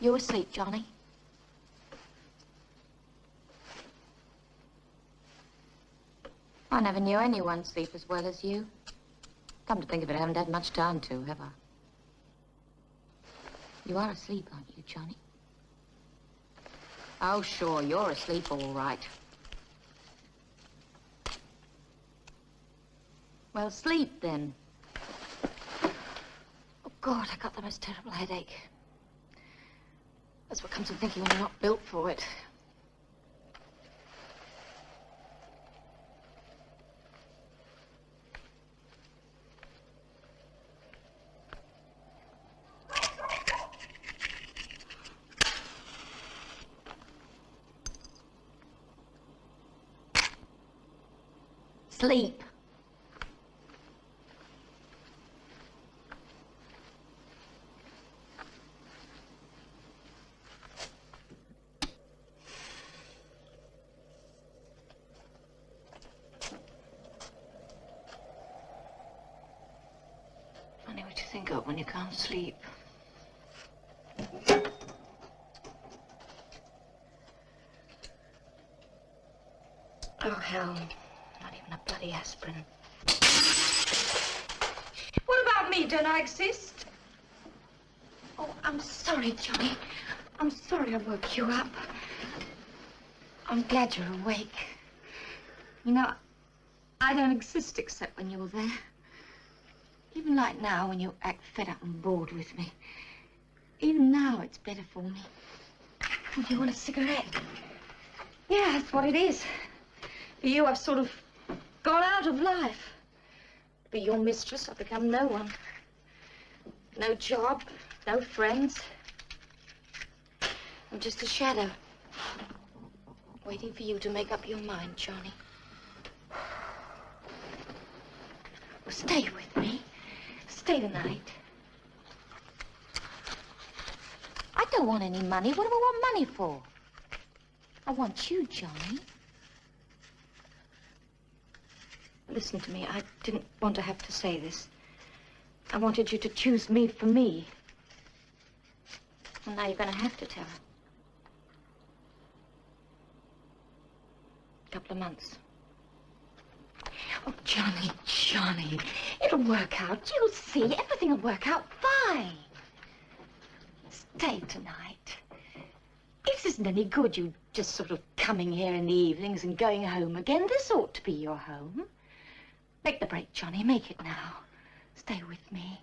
You asleep, Johnny? I never knew anyone sleep as well as you. Come to think of it, I haven't had much time to, have I? You are asleep, aren't you, Johnny? Oh, sure, you're asleep all right. Well, sleep, then. Oh, God, I got the most terrible headache. That's what comes of thinking when you're not built for it. Sleep. Funny what you think of when you can't sleep. Oh, hell. Not even a bloody aspirin. What about me? Don't I exist? Oh, I'm sorry, Johnny. I'm sorry I woke you up. I'm glad you're awake. You know, I don't exist except when you're there. Even like now, when you act fed up and bored with me. Even now, it's better for me. Oh, do you want a cigarette? Yeah, that's what it is. For you, I've sort of gone out of life. To be your mistress, I've become no one. No job, no friends. I'm just a shadow. Waiting for you to make up your mind, Johnny. Well, stay with me. Stay tonight. I don't want any money. What do I want money for? I want you, Johnny. Listen to me. I didn't want to have to say this. I wanted you to choose me for me. Well, now you're going to have to tell her. A couple of months. Oh, Johnny, Johnny. It'll work out. You'll see. Everything will work out fine. Stay tonight. This isn't any good, you just sort of coming here in the evenings and going home again. This ought to be your home. Make the break, Johnny. Make it now. Stay with me.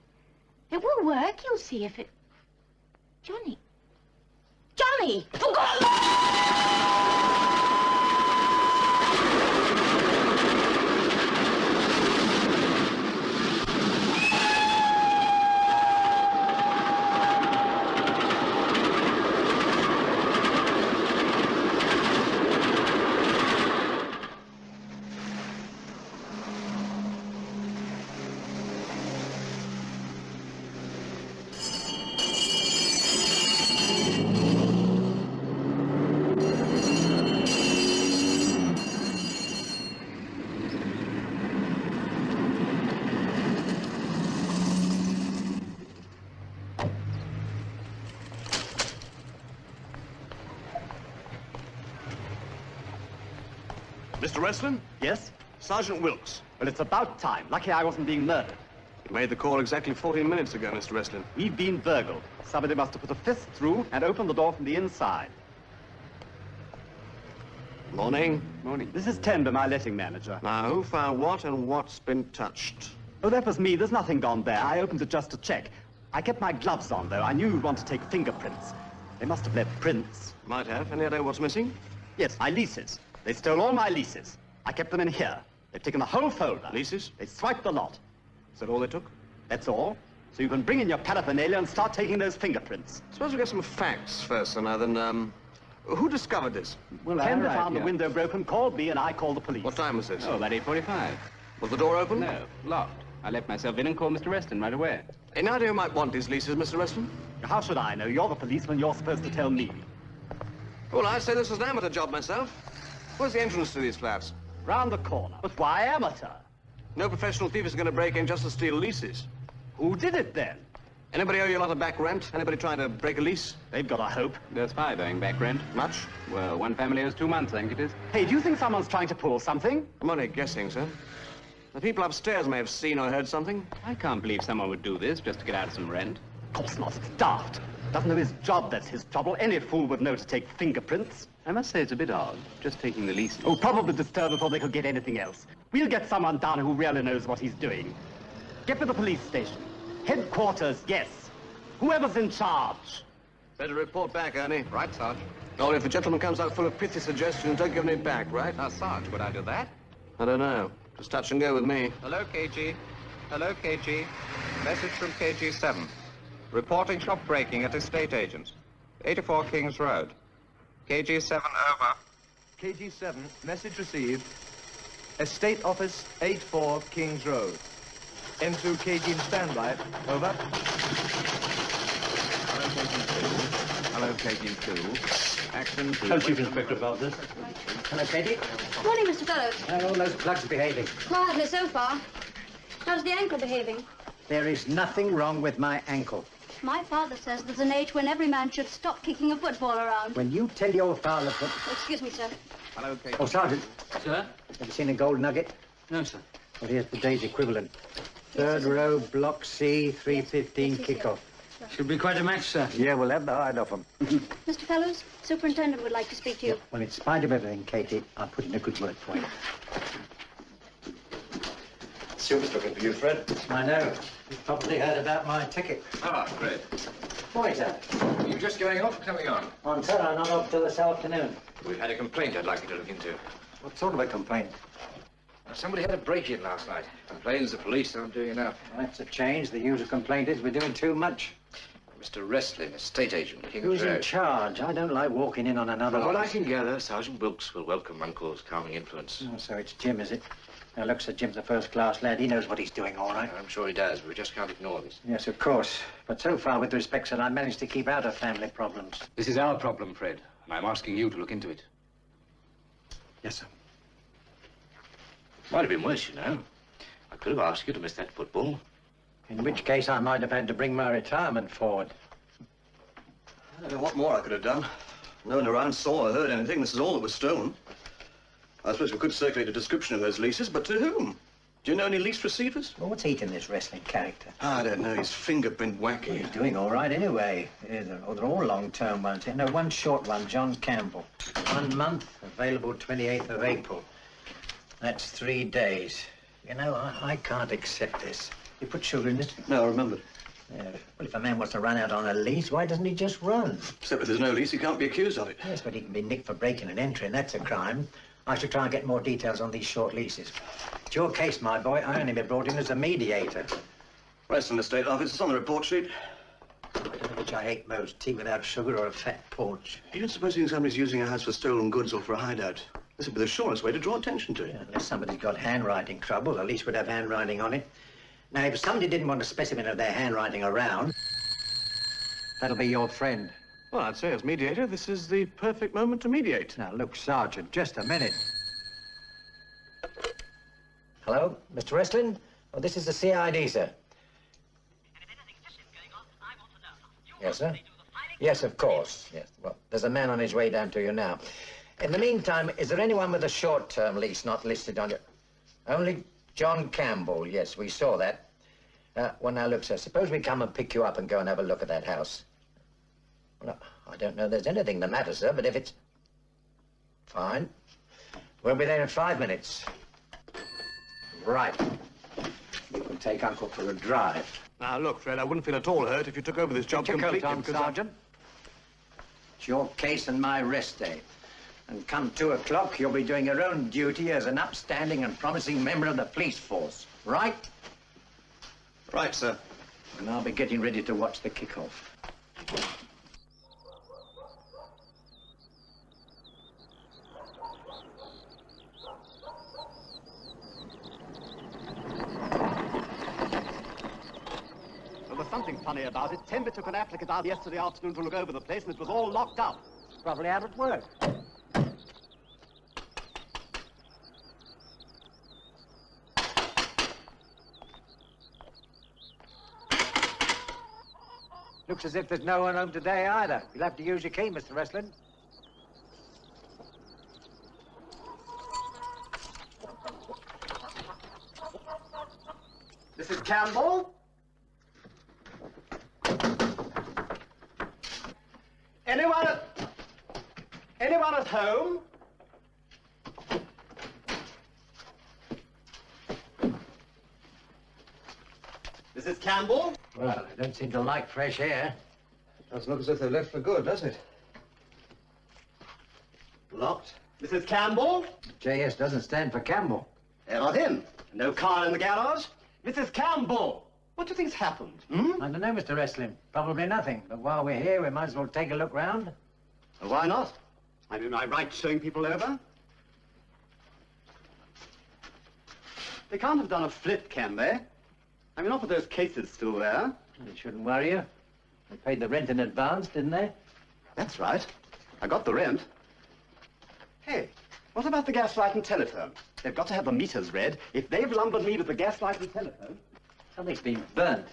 It will work. You'll see if it... Johnny. Johnny! For God! Mr. Westland? Yes? Sergeant Wilks. Well, it's about time. Lucky I wasn't being murdered. You made the call exactly 14 minutes ago, Mr. Westland. We've been burgled. Somebody must have put a fist through and opened the door from the inside. Morning. Morning. This is Tender, my letting manager. Now, who found what and what's been touched? Oh, that was me. There's nothing gone there. I opened it just to check. I kept my gloves on, though. I knew you'd want to take fingerprints. They must have left prints. Might have. Any idea what's missing? Yes, my leases. They stole all my leases. I kept them in here. They've taken the whole folder. Leases? They swiped the lot. Is that all they took? That's all. So you can bring in your paraphernalia and start taking those fingerprints. Suppose we get some facts first, and then, who discovered this? Well, Tender found the window broken, called me, and I called the police. What time was this? Oh, about 8:45. Was the door open? No, locked. I let myself in and called Mr. Reston right away. Any idea who might want his leases, Mr. Reston? How should I know? You're the policeman. You're supposed to tell me. Well, I'd say this was an amateur job myself. Where's the entrance to these flats? Round the corner. But why amateur? No professional thief is going to break in just to steal leases. Who did it, then? Anybody owe you a lot of back rent? Anybody trying to break a lease? They've got a hope. There's 5 owing back rent. Much? Well, one family owes 2 months, I think it is. Hey, do you think someone's trying to pull something? I'm only guessing, sir. The people upstairs may have seen or heard something. I can't believe someone would do this just to get out some rent. Of course not. It's daft. Doesn't know his job, that's his trouble. Any fool would know to take fingerprints. I must say it's a bit odd, just taking the lease. Oh, probably disturb before they could get anything else. We'll get someone down who really knows what he's doing. Get to the police station. Headquarters, yes. Whoever's in charge. Better report back, Ernie. Right, Sarge. Only if the gentleman comes out full of pithy suggestions, don't give any back, right? Now, Sarge, would I do that? I don't know. Just touch and go with me. Hello, KG. Hello, KG. Message from KG7. Reporting shop breaking at estate agents. 84 Kings Road. KG7, over. KG7, message received. Estate office, 84 Kings Road. N2 KG in standby, over. Hello, KG2. Action. Hello, Chief Inspector about this. Hello, Katie. Morning, Mr. Fellows. How are all those plugs behaving? Quietly so far. How's the ankle behaving? There is nothing wrong with my ankle. My father says there's an age when every man should stop kicking a football around. When you tell your father... Excuse me, sir. Hello, KG. Oh, Sergeant. Sir? Have you seen a gold nugget? No, sir. Well, here's the day's equivalent. Third row, block C, 3:15 kickoff. Should be quite a match, sir. Yeah, we'll have the hide off him. Mr. Fellows, Superintendent would like to speak to you. Well, in spite of everything, Katie, I'll put in a good word for you. Silver's looking for you, Fred. I know. You've probably heard about my ticket. Ah, Fred. What is that? Are you just going off or coming on? I'm sorry, I'm not up till this afternoon. We've had a complaint I'd like you to look into. What sort of a complaint? Somebody had a break-in last night. Complains the police aren't doing enough. Well, that's a change. The usual complaint is we're doing too much. Mr. Wrestling, estate agent, King's Who's in Road. charge? I don't like walking in on another From what I office. can gather, Sergeant Wilks will welcome Uncle's calming influence. Oh, so it's Jim, is it? Now, looks at Jim's a first-class lad. He knows what he's doing, all right. I'm sure he does, but we just can't ignore this. Yes, of course. But so far, with respect, sir, I managed to keep out of family problems. This is our problem, Fred, and I'm asking you to look into it. Yes, sir. Might have been worse, you know. I could have asked you to miss that football. In which case, I might have had to bring my retirement forward. I don't know what more I could have done. No one around saw or heard anything. This is all that was stolen. I suppose we could circulate a description of those leases, but to whom? Do you know any lease receivers? Well, what's eating this wrestling character? I don't know. He's fingerprint wacky. He's doing all right anyway. They're all long-term ones. No, one short one, John Campbell. 1 month, available 28th of April. That's 3 days. You know, I can't accept this. You put sugar in it? No, I remembered. Yeah. Well, if a man wants to run out on a lease, why doesn't he just run? Except if there's no lease, he can't be accused of it. Yes, but he can be nicked for breaking and entering. That's a crime. I should try and get more details on these short leases. It's your case, my boy. I only been brought in as a mediator. Western Estate Office, it's on the report sheet. I don't know which I hate most, tea without sugar or a fat porch. Even supposing somebody's using a house for stolen goods or for a hideout, this would be the surest way to draw attention to it. Yeah, unless somebody's got handwriting trouble, at least would have handwriting on it. Now, if somebody didn't want a specimen of their handwriting around, that'll be your friend. Well, I'd say as mediator, this is the perfect moment to mediate. Now, look, Sergeant, just a minute. Hello, Mr. Wrestling? Oh, this is the CID, sir. Yes, sir? Yes, of course. Yes. Well, there's a man on his way down to you now. In the meantime, is there anyone with a short-term lease not listed on your... Only John Campbell. Yes, we saw that. Well, now, look, sir, suppose we come and pick you up and go and have a look at that house. Well, I don't know there's anything the matter, sir, but if it's... Fine. We'll be there in 5 minutes. Right. You can take Uncle for a drive. Now, look, Fred, I wouldn't feel at all hurt if you took over this job completely. Tom, because Sergeant. It's your case and my rest day. And come 2 o'clock, you'll be doing your own duty as an upstanding and promising member of the police force, right? Right, sir. And I'll be getting ready to watch the kickoff. There was something funny about it. Temby took an applicant out yesterday afternoon to look over the place, and it was all locked up. Probably out at work. Looks as if there's no one home today either. You'll have to use your key, Mr. Wrestling. Mrs. Campbell? Anyone at home? Mrs. Campbell? Well, I don't seem to like fresh air. Doesn't look as if they've left for good, does it? Locked. Mrs. Campbell? JS doesn't stand for Campbell. They're not in. No car in the garage. Mrs. Campbell! What do you think's happened? I don't know, Mr. Wrestling. Probably nothing. But while we're here, we might as well take a look round. Well, why not? I mean, I right showing people over. They can't have done a flip, can they? I mean, not with those cases still there. It shouldn't worry you. They paid the rent in advance, didn't they? That's right. I got the rent. Hey, what about the gas light and telephone? They've got to have the meters read. If they've lumbered me with the gas light and telephone... Something's been burnt.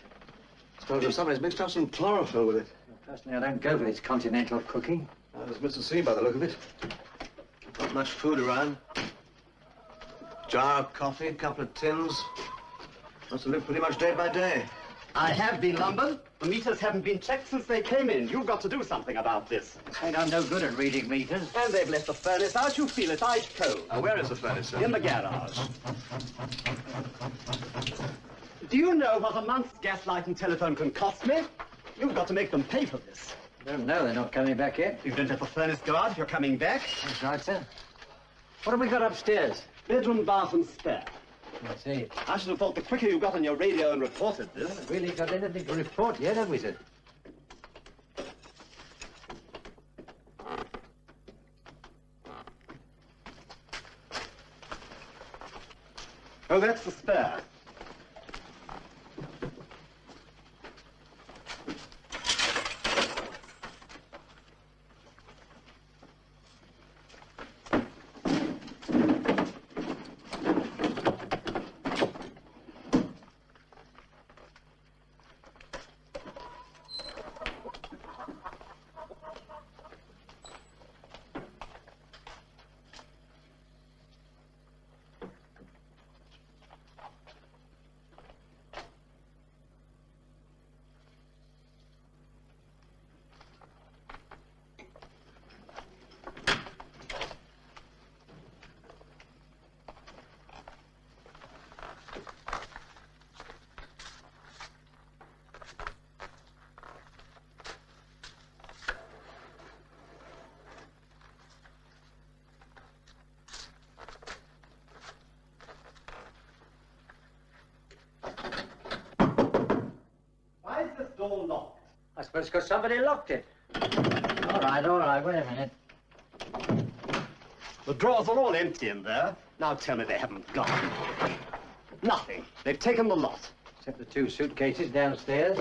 Suppose somebody's mixed up some chlorophyll with it. Personally, I don't go for this continental cooking. There's Mr. C by the look of it. Not much food around. Jar of coffee, a couple of tins. Must have lived pretty much day by day. I have been lumbered. The meters haven't been checked since they came in. You've got to do something about this. Ain't I'm no good at reading meters. And they've left the furnace out. You feel it ice cold. Where is the furnace, sir? In the garage. Do you know what a month's gas light and telephone can cost me? You've got to make them pay for this. Don't know, they're not coming back yet. You don't let the furnace go out if you're coming back. That's right, sir. What have we got upstairs? Bedroom, bath and spare. I see. I should have thought the quicker you got on your radio and reported We this... haven't really got anything to report yet, have we, sir? Oh, that's the spare. Door locked. I suppose because somebody locked it. All right, wait a minute. The drawers are all empty in there. Now tell me they haven't gone. Nothing. They've taken the lot. Except the 2 suitcases downstairs.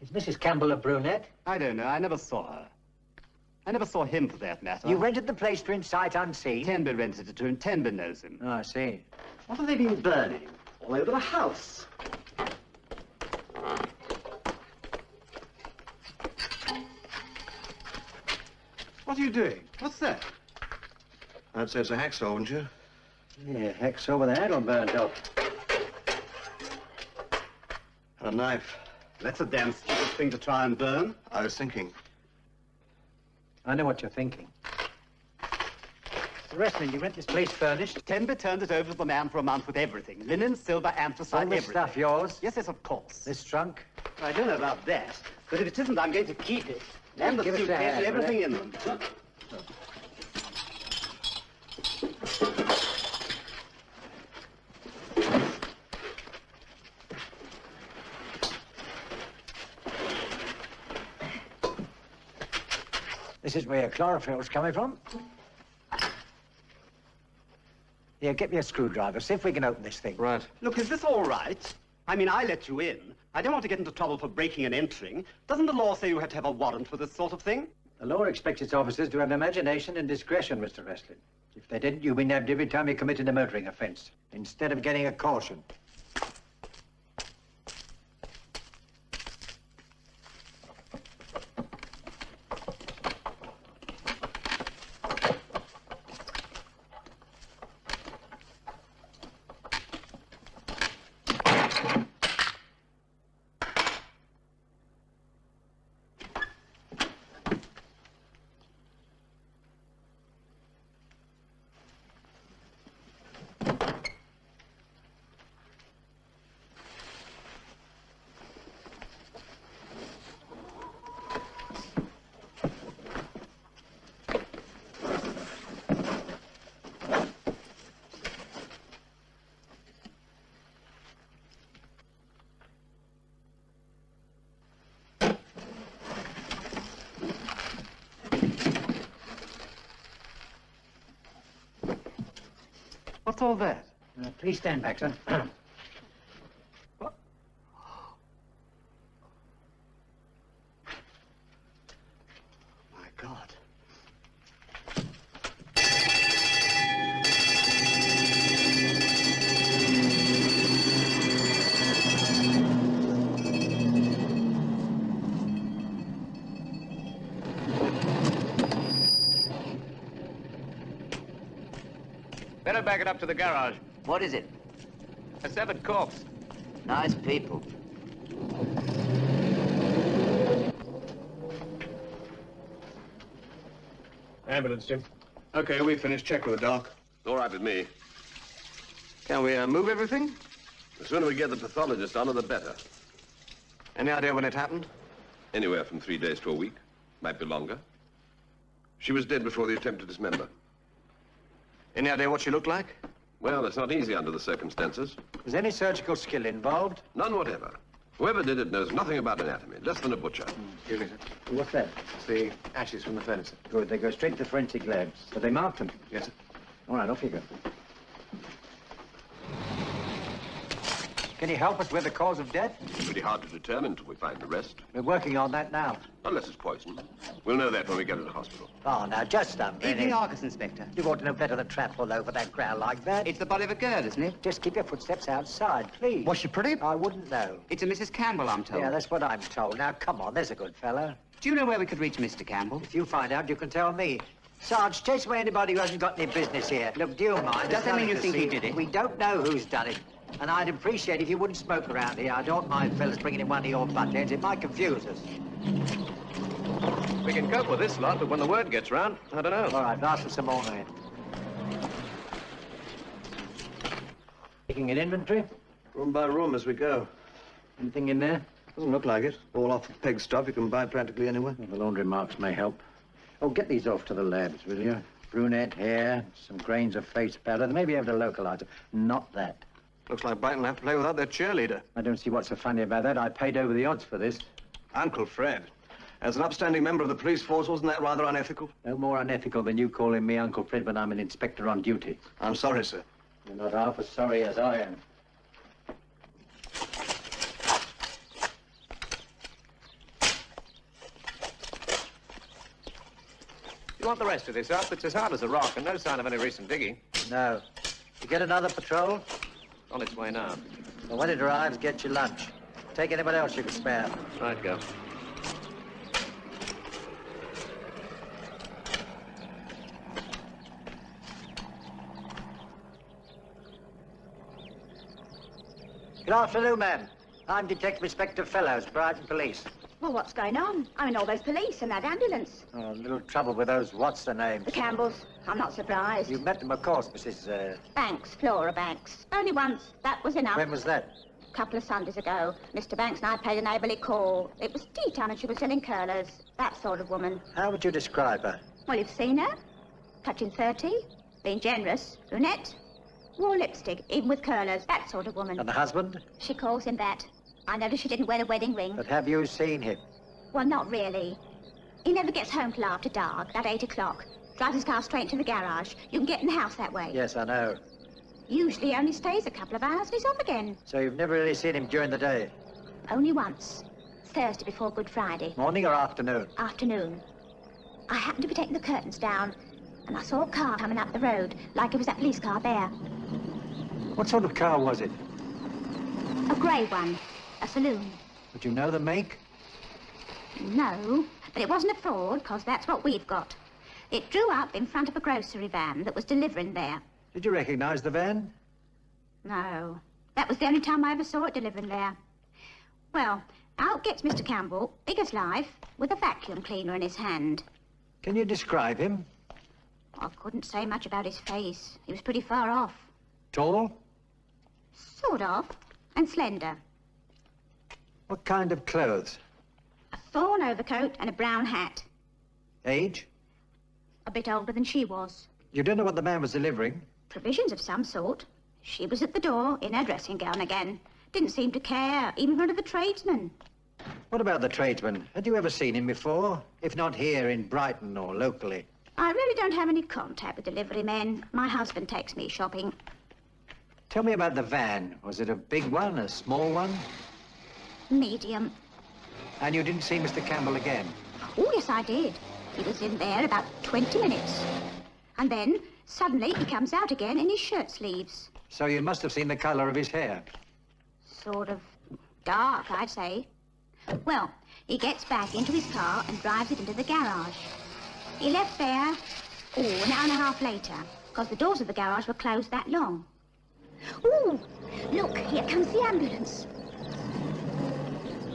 Is Mrs. Campbell a brunette? I don't know. I never saw her. I never saw him, for that matter. You rented the place to in sight unseen? Tenby rented it to him. Tenby knows him. Oh, I see. What have they been burning? All over the house. What are you doing? What's that? I'd say it's a hacksaw, wouldn't you? Yeah, hacksaw with the handle burnt off. And a knife. That's a damn stupid thing to try and burn. I was thinking. I know what you're thinking. The Wrestling, you rent this place furnished? Tenby turned it over to the man for a month with everything. Linen, silver, anthracite, All this everything. stuff yours? Yes, yes, of course. This trunk? I don't know about that, but if it isn't, I'm going to keep it. And the Give it a suitcase hand, and everything will in them. This is where your chlorophyll's coming from. Here, get me a screwdriver. See if we can open this thing. Right. Look, is this all right? I mean, I let you in. I don't want to get into trouble for breaking and entering. Doesn't the law say you have to have a warrant for this sort of thing? The law expects its officers to have imagination and discretion, Mr. Westley. If they didn't, you'd be nabbed every time you committed a motoring offence, instead of getting a caution. What's all that? Please stand back, sir. What? My God. Better back it up to the garage. What is it? A severed corpse. Nice people. Ambulance, Jim. Okay, we finished. Check with the doc. All right with me. Can we move everything? The sooner we get the pathologist on her, the better. Any idea when it happened? Anywhere from 3 days to a week. Might be longer. She was dead before the attempt to dismember. Any idea what she looked like? Well, it's not easy under the circumstances. Is any surgical skill involved? None whatever. Whoever did it knows nothing about anatomy, less than a butcher. Excuse me, sir. What's that? It's the ashes from the furnace, sir. Good, they go straight to forensic labs. But they marked them. Yes, sir. All right, off you go. Can you help us with the cause of death? It's pretty hard to determine until we find the rest. We're working on that now. Unless it's poison. We'll know that when we get to the hospital. Oh, now, just a minute. Evening, Argus, Inspector. You ought to know better than trample all over that ground like that. It's the body of a girl, isn't it? Just keep your footsteps outside, please. Was she pretty? I wouldn't know. It's a Mrs. Campbell, I'm told. Yeah, that's what I'm told. Now, come on, there's a good fellow. Do you know where we could reach Mr. Campbell? If you find out, you can tell me. Sarge, chase away anybody who hasn't got any business here. Look, do you mind? Does that mean you think he see. did it? We don't know who's done it. And I'd appreciate if you wouldn't smoke around here. I don't mind fellas bringing in one of your buttheads. It might confuse us. We can cope with this lot, but when the word gets round, I don't know. All right, ask for some more men. Taking an inventory? Room by room as we go. Anything in there? Doesn't look like it. All off the peg stuff you can buy practically anywhere. Well, the laundry marks may help. Oh, get these off to the labs, will you? Brunette hair, some grains of face powder. They may be able to localize it. Not that. Looks like Brighton will have to play without their cheerleader. I don't see what's so funny about that. I paid over the odds for this. Uncle Fred. As an upstanding member of the police force, wasn't that rather unethical? No more unethical than you calling me Uncle Fred when I'm an inspector on duty. I'm sorry, sir. You're not half as sorry as I am. You want the rest of this up? It's as hard as a rock and no sign of any recent digging. No. You get another patrol? On its way now. Well, when it arrives, get your lunch. Take anybody else you can spare. Right, go. Good afternoon, ma'am. I'm Detective Inspector Fellows, Brighton Police. Well, what's going on? I mean, all those police and that ambulance. Oh, a little trouble with those what's-the-names. The Campbells. I'm not surprised. You've met them, of course, Mrs. Banks, Flora Banks. Only once. That was enough. When was that? A couple of Sundays ago. Mr. Banks and I paid a neighbourly call. It was tea time and she was selling curlers. That sort of woman. How would you describe her? Well, you've seen her. Touching 30. Being generous. Brunette. Wore lipstick, even with curlers. That sort of woman. And the husband? She calls him that. I noticed she didn't wear a wedding ring. But have you seen him? Well, not really. He never gets home till after dark, at 8 o'clock. Drives his car straight to the garage. You can get in the house that way. Yes, I know. Usually he only stays a couple of hours and he's off again. So you've never really seen him during the day? Only once. Thursday before Good Friday. Morning or afternoon? Afternoon. I happened to be taking the curtains down, and I saw a car coming up the road, like it was that police car there. What sort of car was it? A grey one. A saloon. Would you know the make? No, but it wasn't a Ford, because that's what we've got. It drew up in front of a grocery van that was delivering there. Did you recognize the van? No. That was the only time I ever saw it delivering there. Well, out gets Mr. Campbell, big as life, with a vacuum cleaner in his hand. Can you describe him? I couldn't say much about his face. He was pretty far off. Tall? Sort of. And slender. What kind of clothes? A fawn overcoat and a brown hat. Age? A bit older than she was. You don't know what the man was delivering? Provisions of some sort. She was at the door in her dressing gown again. Didn't seem to care, even one of the tradesmen. What about the tradesman? Had you ever seen him before? If not here in Brighton or locally? I really don't have any contact with delivery men. My husband takes me shopping. Tell me about the van. Was it a big one, a small one? Medium. And you didn't see Mr. Campbell again? Oh, yes, I did. He was in there about 20 minutes. And then, suddenly, he comes out again in his shirt sleeves. So you must have seen the colour of his hair. Sort of dark, I'd say. Well, he gets back into his car and drives it into the garage. He left there, an hour and a half later, because the doors of the garage were closed that long. Ooh, look, here comes the ambulance.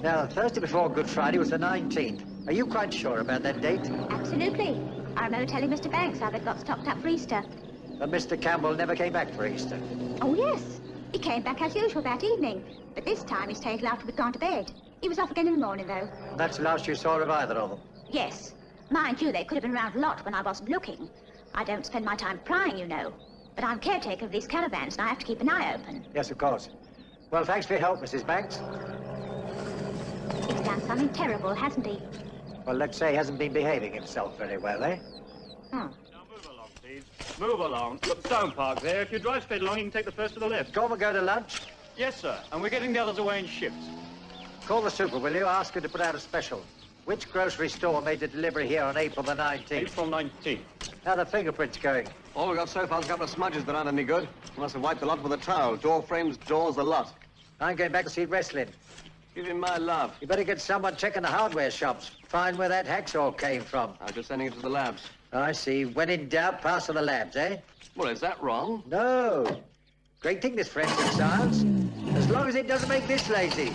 Now, Thursday before Good Friday was the 19th. Are you quite sure about that date? Absolutely. I remember telling Mr. Banks how they'd got stocked up for Easter. But Mr. Campbell never came back for Easter. Oh, yes. He came back as usual that evening. But this time he stayed till after we'd gone to bed. He was off again in the morning, though. That's the last you saw of either of them? Yes. Mind you, they could have been around a lot when I wasn't looking. I don't spend my time prying, you know. But I'm caretaker of these caravans, and I have to keep an eye open. Yes, of course. Well, thanks for your help, Mrs. Banks. He's done something terrible, hasn't he? Well, let's say he hasn't been behaving himself very well, eh? Hmm. Now move along, please. Move along. Look, Stone Park there. If you drive straight along, you can take the first to the left. Go and go to lunch? Yes, sir. And we're getting the others away in shifts. Call the super, will you? Ask her to put out a special. Which grocery store made the delivery here on April the 19th? April 19th. How are the fingerprints going? All we've got so far is a couple of smudges that aren't any good. You must have wiped the lot with a towel. Door frames, doors, the lot. I'm going back to see wrestling. Give him my love. You better get someone checking the hardware shops. Find where that hacksaw came from. I'm just sending it to the labs. I see. When in doubt, pass to the labs, eh? Well, is that wrong? No. Great thing, this forensic science. As long as it doesn't make this lazy.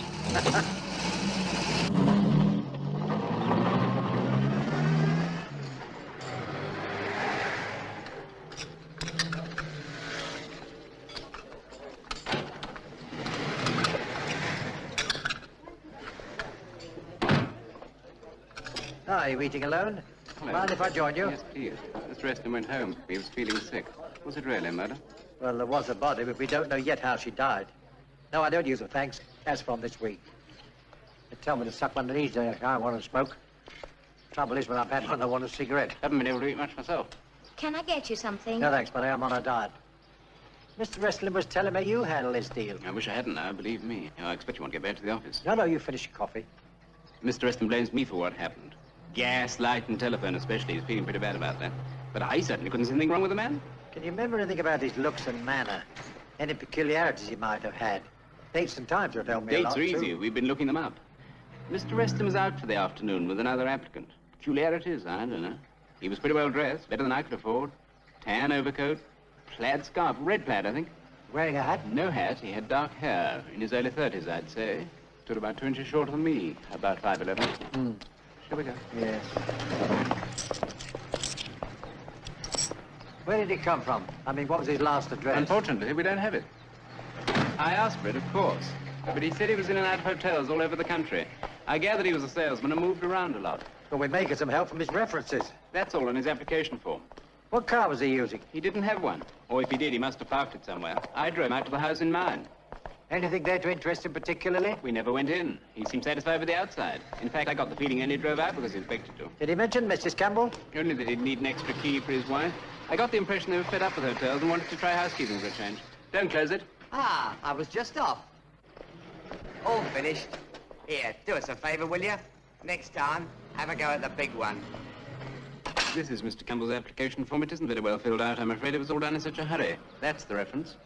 Are you eating alone? Hello. Mind if I join you? Yes, please. Mr. Reston went home. He was feeling sick. Was it really murder? Well, there was a body, but we don't know yet how she died. No, I don't use them, thanks. As from this week. They tell me to suck one of these days. I want to smoke. Trouble is, when I've had one, I want a cigarette. Haven't been able to eat much myself. Can I get you something? No, thanks, but I am on a diet. Mr. Wrestling was telling me you handle this deal. I wish I hadn't now, believe me. I expect you won't get back to the office. No, you finish your coffee. Mr. Reston blames me for what happened. Gas, light, and telephone especially. He's feeling pretty bad about that. But I certainly couldn't see anything wrong with the man. Can you remember anything about his looks and manner? Any peculiarities he might have had? Dates and times will tell me a lot, Dates are easy. too. We've been looking them up. Mr. Reston was out for the afternoon with another applicant. Peculiarities? I don't know. He was pretty well dressed, better than I could afford. Tan overcoat, plaid scarf, red plaid, I think. Wearing a hat? No hat. He had dark hair. In his early 30s, I'd say. Stood about 2 inches shorter than me. About 5'11". Shall we go? Yes. Where did he come from? I mean, what was his last address? Unfortunately, we don't have it. I asked for it, of course. But he said he was in and out of hotels all over the country. I gathered he was a salesman and moved around a lot. Well, we may get some help from his references. That's all in his application form. What car was he using? He didn't have one. Or if he did, he must have parked it somewhere. I drove him out to the house in mine. Anything there to interest him particularly? We never went in. He seemed satisfied with the outside. In fact, I got the feeling he only drove out because he expected to. Did he mention Mrs. Campbell? Only that he'd need an extra key for his wife. I got the impression they were fed up with hotels and wanted to try housekeeping for a change. Don't close it. Ah, I was just off. All finished. Here, do us a favour, will you? Next time, have a go at the big one. This is Mr. Campbell's application form. It isn't very well filled out, I'm afraid. It was all done in such a hurry. That's the reference.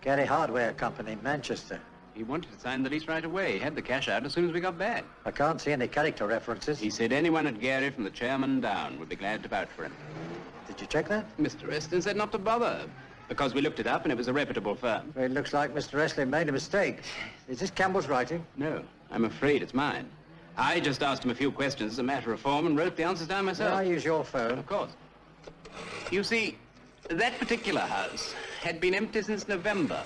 Gary Hardware Company, Manchester. He wanted to sign the lease right away. He had the cash out as soon as we got back. I can't see any character references. He said anyone at Gary from the chairman down would be glad to vouch for him. Did you check that? Mr. Eston said not to bother, because we looked it up and it was a reputable firm. Well, it looks like Mr. Estley made a mistake. Is this Campbell's writing? No, I'm afraid it's mine. I just asked him a few questions as a matter of form and wrote the answers down myself. Well, I use your phone. Of course. You see, that particular house had been empty since November.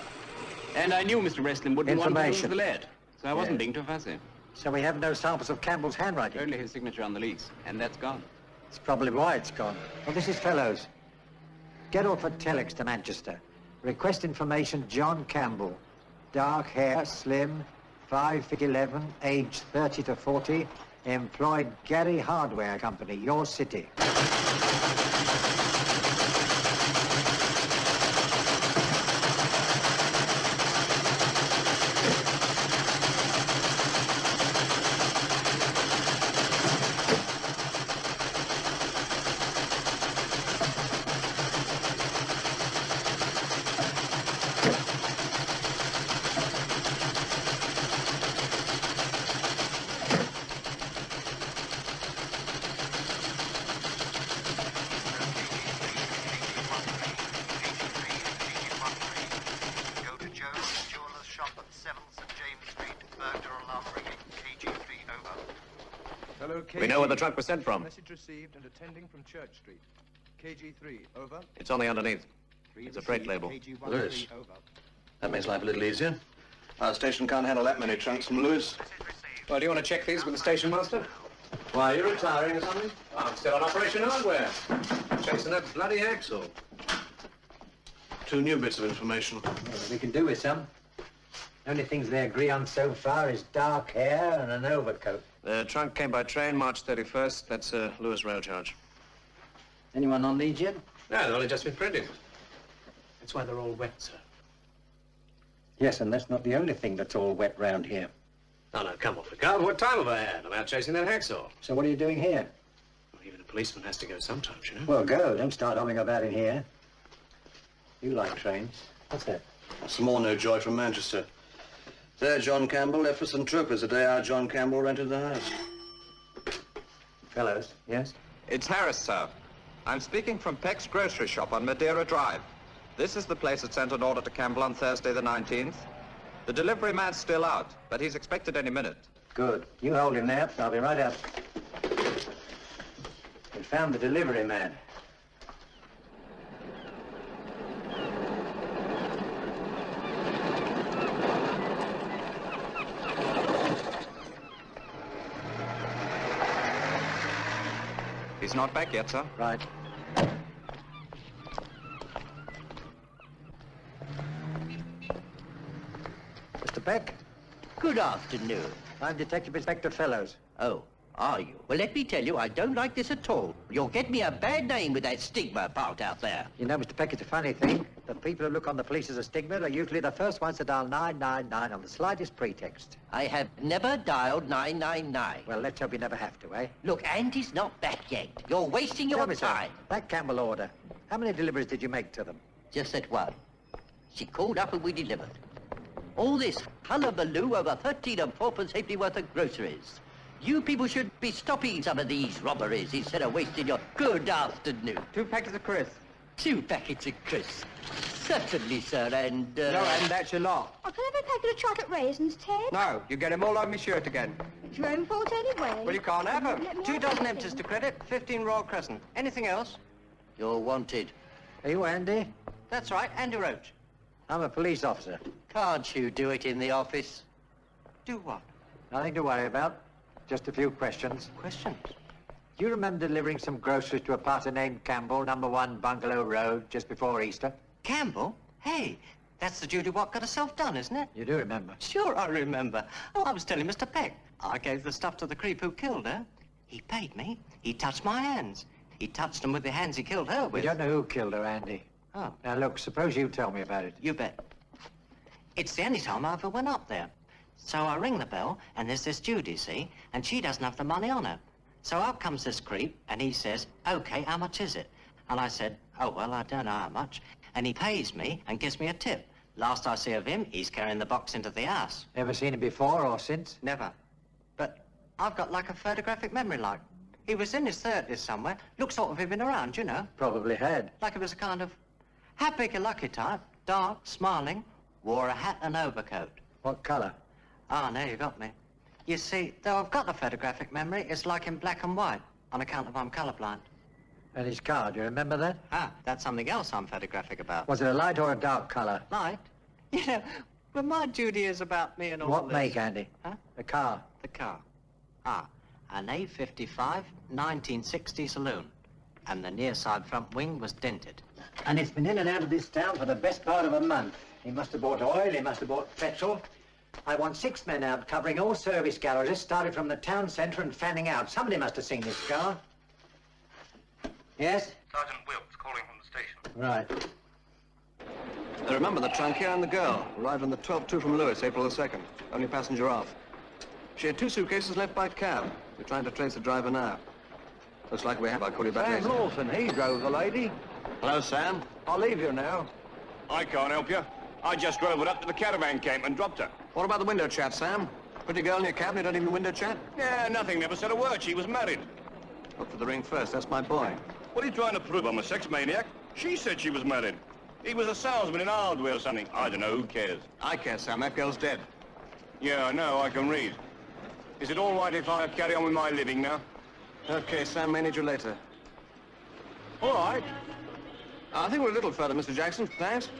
And I knew Mr. Wrestling wouldn't want to lose the let. So I wasn't being too fussy. So we have no samples of Campbell's handwriting? Only his signature on the lease, and that's gone. It's probably why it's gone. Well, this is Fellows. Get off at telex to Manchester. Request information, John Campbell. Dark hair, slim, 5'11", age 30 to 40, employed Gary Hardware Company, your city. We know where the truck was sent from. Message received and attending from Church Street. KG3, over. It's on the underneath. It's a freight label. Lewis. That makes life a little easier. Our station can't handle that many trunks from Lewis. Well, do you want to check these with the station master? Why, are you retiring or something? I'm still on Operation Hardware. Chasing that bloody axle. 2 new bits of information. Well, we can do with some. Only things they agree on so far is dark hair and an overcoat. The trunk came by train March 31st. That's a Lewis rail charge. Anyone on lead yet? No, they've only just been printed. That's why they're all wet, sir. Yes, and that's not the only thing that's all wet round here. Oh, no, come off the car. What time have I had? I'm out chasing that hacksaw. So what are you doing here? Well, even a policeman has to go sometimes, you know. Well, go. Don't start humming about in here. You like trains. What's that? Some more no joy from Manchester. There, John Campbell left for St. Tropez the day our John Campbell rented the house. Fellows, yes? It's Harris, sir. I'm speaking from Peck's grocery shop on Madeira Drive. This is the place that sent an order to Campbell on Thursday the 19th. The delivery man's still out, but he's expected any minute. Good. You hold him there. I'll be right up. We found the delivery man. He's not back yet, sir. Right. Mr. Peck? Good afternoon. I'm Detective Inspector Fellows. Oh, are you? Well, let me tell you, I don't like this at all. You'll get me a bad name with that stigma part out there. You know, Mr. Peck, it's a funny thing. The people who look on the police as a stigma are usually the first ones to dial 999 on the slightest pretext. I have never dialed 999. Well, let's hope you never have to, eh? Look, Andy's not back yet. You're wasting your Tell me, sir, time. that Campbell order, how many deliveries did you make to them? Just that one. She called up and we delivered. All this hullabaloo over 13 and 4pence halfpenny worth of groceries. You people should be stopping some of these robberies instead of wasting your good afternoon. 2 packets of crisps. 2 packets of crisps. Certainly, sir, and... No, and that's your lot. I can have a packet of chocolate raisins, Ted. No, you get them all on my shirt again. It's your own fault anyway. Well, you can't have them. Let me 2 have dozen them. empties to credit, 15 Royal Crescent. Anything else? You're wanted. Are you Andy? That's right, Andy Roach. I'm a police officer. Can't you do it in the office? Do what? Nothing to worry about. Just a few questions. Questions? Do you remember delivering some groceries to a party named Campbell, number 1 Bungalow Road, just before Easter? Campbell? Hey, that's the Judy what got herself done, isn't it? You do remember? Sure, I remember. Oh, I was telling Mr. Peck. I gave the stuff to the creep who killed her. He paid me. He touched my hands. He touched them with the hands he killed her We with. don't know who killed her, Andy. Oh. Now, look, suppose you tell me about it. You bet. It's the only time I ever went up there. So I ring the bell, and there's this Judy, see? And she doesn't have the money on her. So up comes this creep, and he says, OK, how much is it? And I said, oh, well, I don't know how much. And he pays me and gives me a tip. Last I see of him, he's carrying the box into the house. Ever seen him before or since? Never. But I've got like a photographic memory, like. He was in his 30s somewhere. Looked sort of he'd been around, you know. Probably had. Like it was a kind of happy-go-lucky type. Dark, smiling, wore a hat and overcoat. What colour? Ah, now you got me. You see, though I've got the photographic memory, it's like in black and white, on account of I'm colourblind. And his car, do you remember that? Ah, that's something else I'm photographic about. Was it a light or a dark colour? Light? You know, when my duty is about me and all What this... make, Andy? Huh? The car. The car. Ah, an A55 1960 saloon. And the near side front wing was dented. And it's been in and out of this town for the best part of a month. He must have bought oil, he must have bought petrol. I want 6 men out covering all service garages, started from the town centre and fanning out. Somebody must have seen this car. Yes? Sergeant Wilks calling from the station. Right. I remember the trunk here and the girl. Arrived on the 12-2 from Lewis, April the 2nd. Only passenger off. She had 2 suitcases left by cab. We're trying to trace the driver now. Looks like we have. I'll call you back Sam later. Lawson, he drove the lady. Hello, Sam. I'll leave you now. I can't help you. I just drove her up to the caravan camp and dropped her. What about the window chat, Sam? Pretty girl in your cab and you don't even window chat? Yeah, nothing. Never said a word. She was married. Look for the ring first. That's my boy. What are you trying to prove? I'm a sex maniac. She said she was married. He was a salesman in hardware or something. I don't know. Who cares? I care, Sam. That girl's dead. Yeah, I know. I can read. Is it all right if I carry on with my living now? Okay, Sam. May need you later. All right. I think we're a little further, Mr. Jackson. Thanks.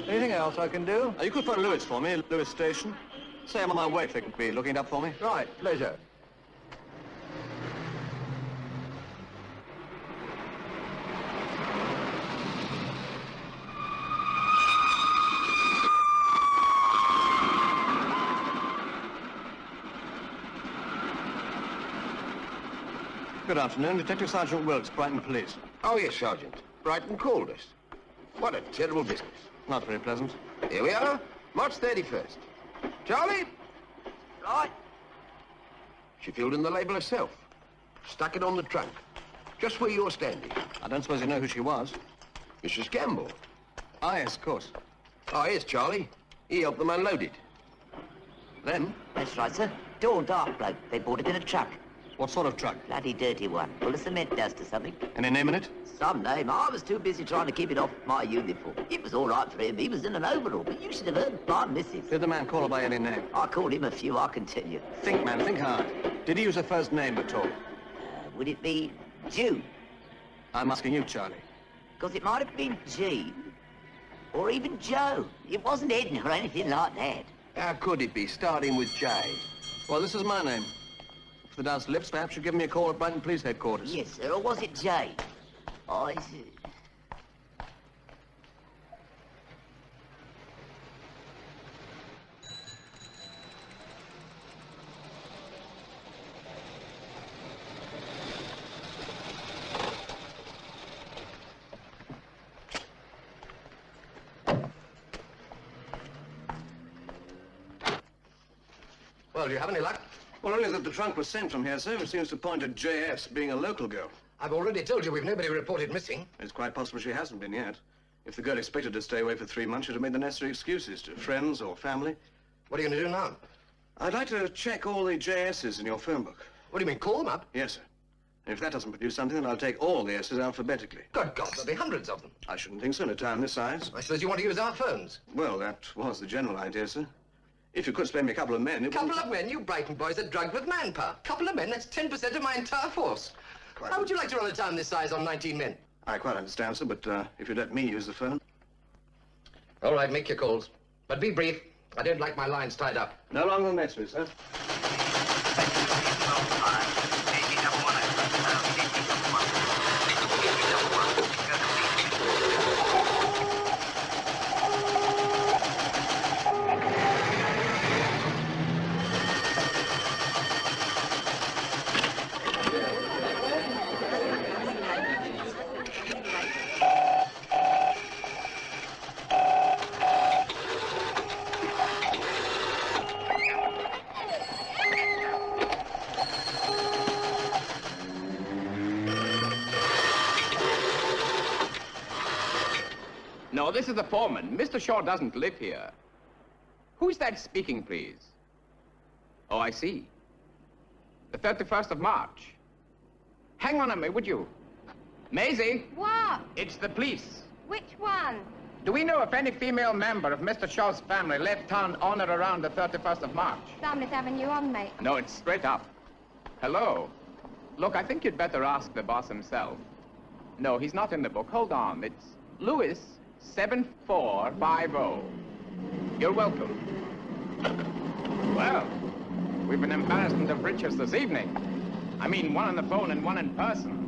Anything else I can do? You could phone Lewis for me, Lewis Station. Say I'm on my way if they could be looking it up for me. Right, pleasure. Good afternoon, Detective Sergeant Wilks, Brighton Police. Oh, yes, Sergeant. Brighton called us. What a terrible business. Not very pleasant. Here we are, March 31st. Charlie? Right. She filled in the label herself. Stuck it on the trunk. Just where you're standing. I don't suppose you know who she was. Mrs. Campbell. Ah, yes, of course. Oh, here's Charlie. He helped them unload it. Them? That's right, sir. Tall, dark bloke. They bought it in a truck. What sort of truck? Bloody dirty one. Full of cement dust or something. Any name in it? Some name. I was too busy trying to keep it off my uniform. It was all right for him. He was in an overall, but you should have heard my missus. Did the man call her by any name? I called him a few, I can tell you. Think, man, think hard. Did he use her first name at all? Would it be June? I'm asking you, Charlie. Because it might have been Jean. Or even Joe. It wasn't Edna or anything like that. How could it be, starting with J? Well, this is my name. For the dance lips, perhaps you'll give me a call at Brighton Police Headquarters. Yes, sir. Or was it Jane? I see. Well, do you have any luck? Well, only that the trunk was sent from here, sir, which seems to point to J.S. being a local girl. I've already told you we've nobody reported missing. It's quite possible she hasn't been yet. If the girl expected to stay away for 3 months, she'd have made the necessary excuses to friends or family. What are you going to do now? I'd like to check all the J.S.'s in your phone book. What do you mean, call them up? Yes, sir. And if that doesn't produce something, then I'll take all the S's alphabetically. Good God, there'll be hundreds of them. I shouldn't think so in a town this size. I suppose you want to use our phones? Well, that was the general idea, sir. If you could spare me a couple of men, it Couple of men? You Brighton boys are drugged with manpower. Couple of men? That's 10% of my entire force. How would you like to run a town this size on 19 men? I quite understand, sir, but if you'd let me use the phone. All right, make your calls. But be brief. I don't like my lines tied up. No longer than next week, sir. No, this is the foreman. Mr. Shaw doesn't live here. Who's that speaking, please? Oh, I see. The 31st of March. Hang on a minute, would you? Maisie? What? It's the police. Which one? Do we know if any female member of Mr. Shaw's family left town on or around the 31st of March? Somebody's having you on, mate. No, it's straight up. Hello? Look, I think you'd better ask the boss himself. No, he's not in the book. Hold on. It's Lewis 7450. You're welcome. Well, we've an embarrassment of riches this evening. I mean, one on the phone and one in person.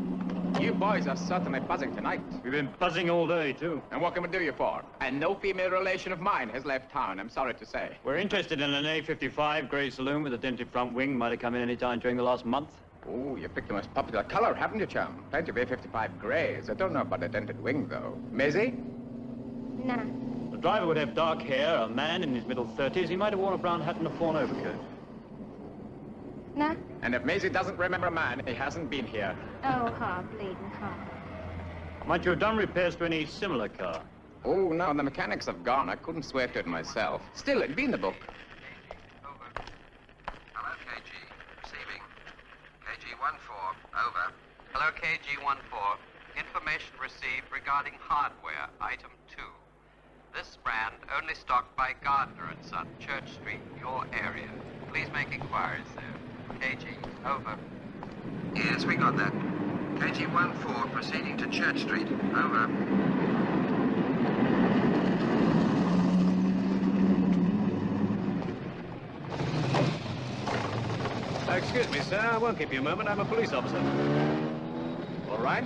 You boys are certainly buzzing tonight. We've been buzzing all day, too. And what can we do you for? And no female relation of mine has left town, I'm sorry to say. We're interested in an A55 grey saloon with a dented front wing. Might have come in any time during the last month. Oh, you picked the most popular color, haven't you, chum? Plenty of A55 greys. I don't know about a dented wing, though. Maisie? Nah. The driver would have dark hair, a man in his middle 30s. He might have worn a brown hat and a fawn overcoat. Nah. And if Maisie doesn't remember a man, he hasn't been here. Oh, hard bleeding hard. Might you have done repairs to any similar car? Oh, no, the mechanics have gone. I couldn't swear to it myself. Still, it'd be in the book. Over. Hello, KG. Receiving. KG-14, over. Hello, KG-14. Information received regarding hardware, item 2. This brand only stocked by Gardner & Son, Church Street, your area. Please make inquiries there. KG, over. Yes, we got that. KG-14 proceeding to Church Street, over. Excuse me, sir. I won't keep you a moment. I'm a police officer. All right.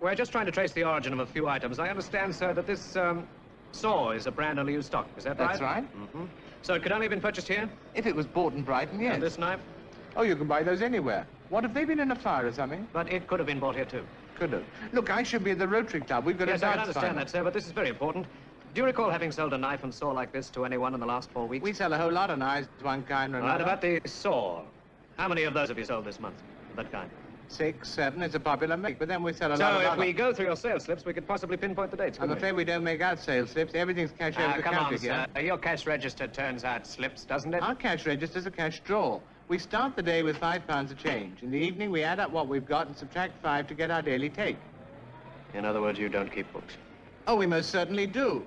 We're just trying to trace the origin of a few items. I understand, sir, that this saw is a brand only used stock. Is that right? That's right. Mm-hmm. So it could only have been purchased here? If it was bought in Brighton, yes. And this knife? Oh, you can buy those anywhere. What, have they been in a fire or something? But it could have been bought here, too. Could have. Look, I should be at the Rotary Club. We've got Yes, a I can dance understand final. that, sir, but this is very important. Do you recall having sold a knife and saw like this to anyone in the last 4 weeks? We sell a whole lot of knives, one kind or All right, another. about the saw. How many of those have you sold this month? Of that kind? 6, 7. It's a popular make, but then we sell a lot So of if other. we go through your sales slips, we could possibly pinpoint the dates, I'm couldn't afraid we don't make out sales slips. Everything's cash over the come counter on, here. sir. Your cash register turns out slips, doesn't it? Our cash register's a cash draw. We start the day with £5 of change. In the evening, we add up what we've got and subtract 5 to get our daily take. In other words, you don't keep books. Oh, we most certainly do.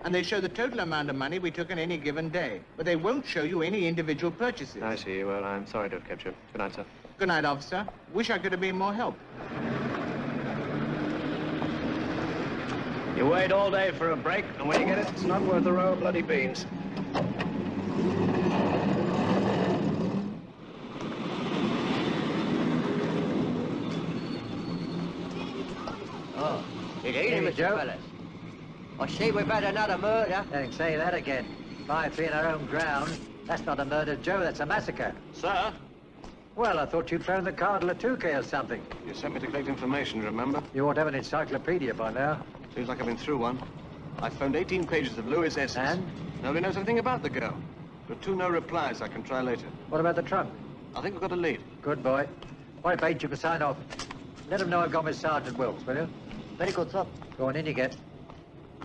And they show the total amount of money we took on any given day. But they won't show you any individual purchases. I see. Well, I'm sorry to have kept you. Good night, sir. Good night, officer. Wish I could have been more help. You wait all day for a break, and when you get it, it's not worth a row of bloody beans. Oh, Good evening, Joe. fellas. I see we've had another murder. Don't say that again. 5 feet our own ground. That's not a murder, Joe. That's a massacre. Sir? Well, I thought you'd phoned the Cardinal Touquet or something. You sent me to collect information, remember? You ought to have an encyclopedia by now. Seems like I've been through one. I phoned 18 pages of Lewis essays. And? Nobody knows anything about the girl. There are 2 no replies. I can try later. What about the trunk? I think we've got a lead. Good boy. Wait, Bates, you can sign off. Let them know I've gone with Sergeant Wilks, will you? Very good, sir. Go on in you get.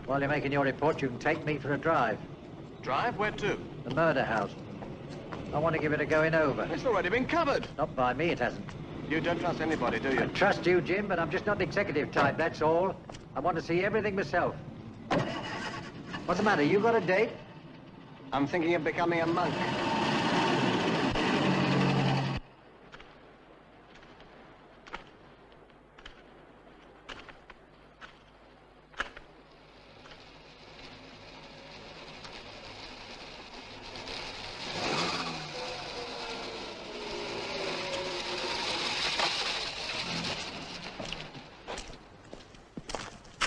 While you're making your report, you can take me for a drive. Drive? Where to? The murder house. I want to give it a going over. It's already been covered. Not by me, it hasn't. You don't trust anybody, do you? I trust you, Jim, but I'm just not the executive type, that's all. I want to see everything myself. What's the matter? You got a date? I'm thinking of becoming a monk.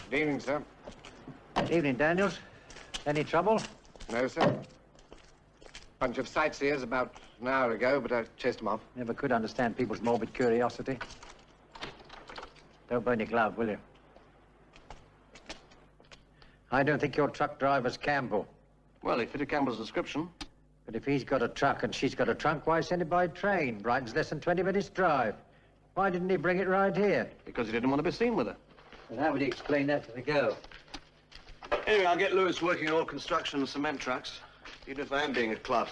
Good evening, sir. Evening, Daniels. Any trouble? No, sir. Bunch of sightseers about an hour ago, but I chased them off. Never could understand people's morbid curiosity. Don't burn your glove, will you? I don't think your truck driver's Campbell. Well, he fitted Campbell's description. But if he's got a truck and she's got a trunk, why send it by train? Brighton's less than 20 minutes' drive. Why didn't he bring it right here? Because he didn't want to be seen with her. And how would he explain that to the girl? Anyway, I'll get Lewis working on all construction and cement trucks, even if I am being a clot.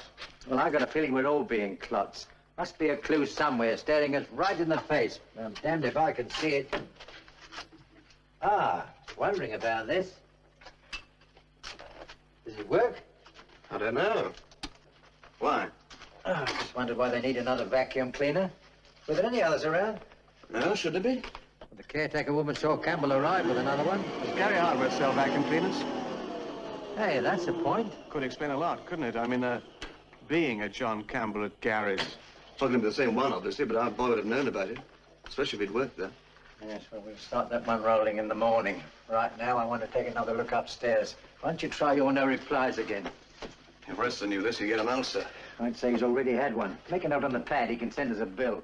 Well, I got a feeling we're all being clots. Must be a clue somewhere staring us right in the face. I'm damned if I can see it. Ah, wondering about this. Does it work? I don't know. Why? Oh, just wondered why they need another vacuum cleaner. Were there any others around? No, should there be? The caretaker woman saw Campbell arrive with another one. Gary Hardware sell vacuum cleaners. Hey, that's a point. Could explain a lot, couldn't it? I mean, being a John Campbell at Gary's. It's not going to be the same one, obviously, but our boy would have known about it. Especially if he'd worked there. Yes, well, we'll start that one rolling in the morning. Right now, I want to take another look upstairs. Why don't you try your no replies again? If Reston knew this, he'd get an answer. I'd say he's already had one. Make a note on the pad. He can send us a bill.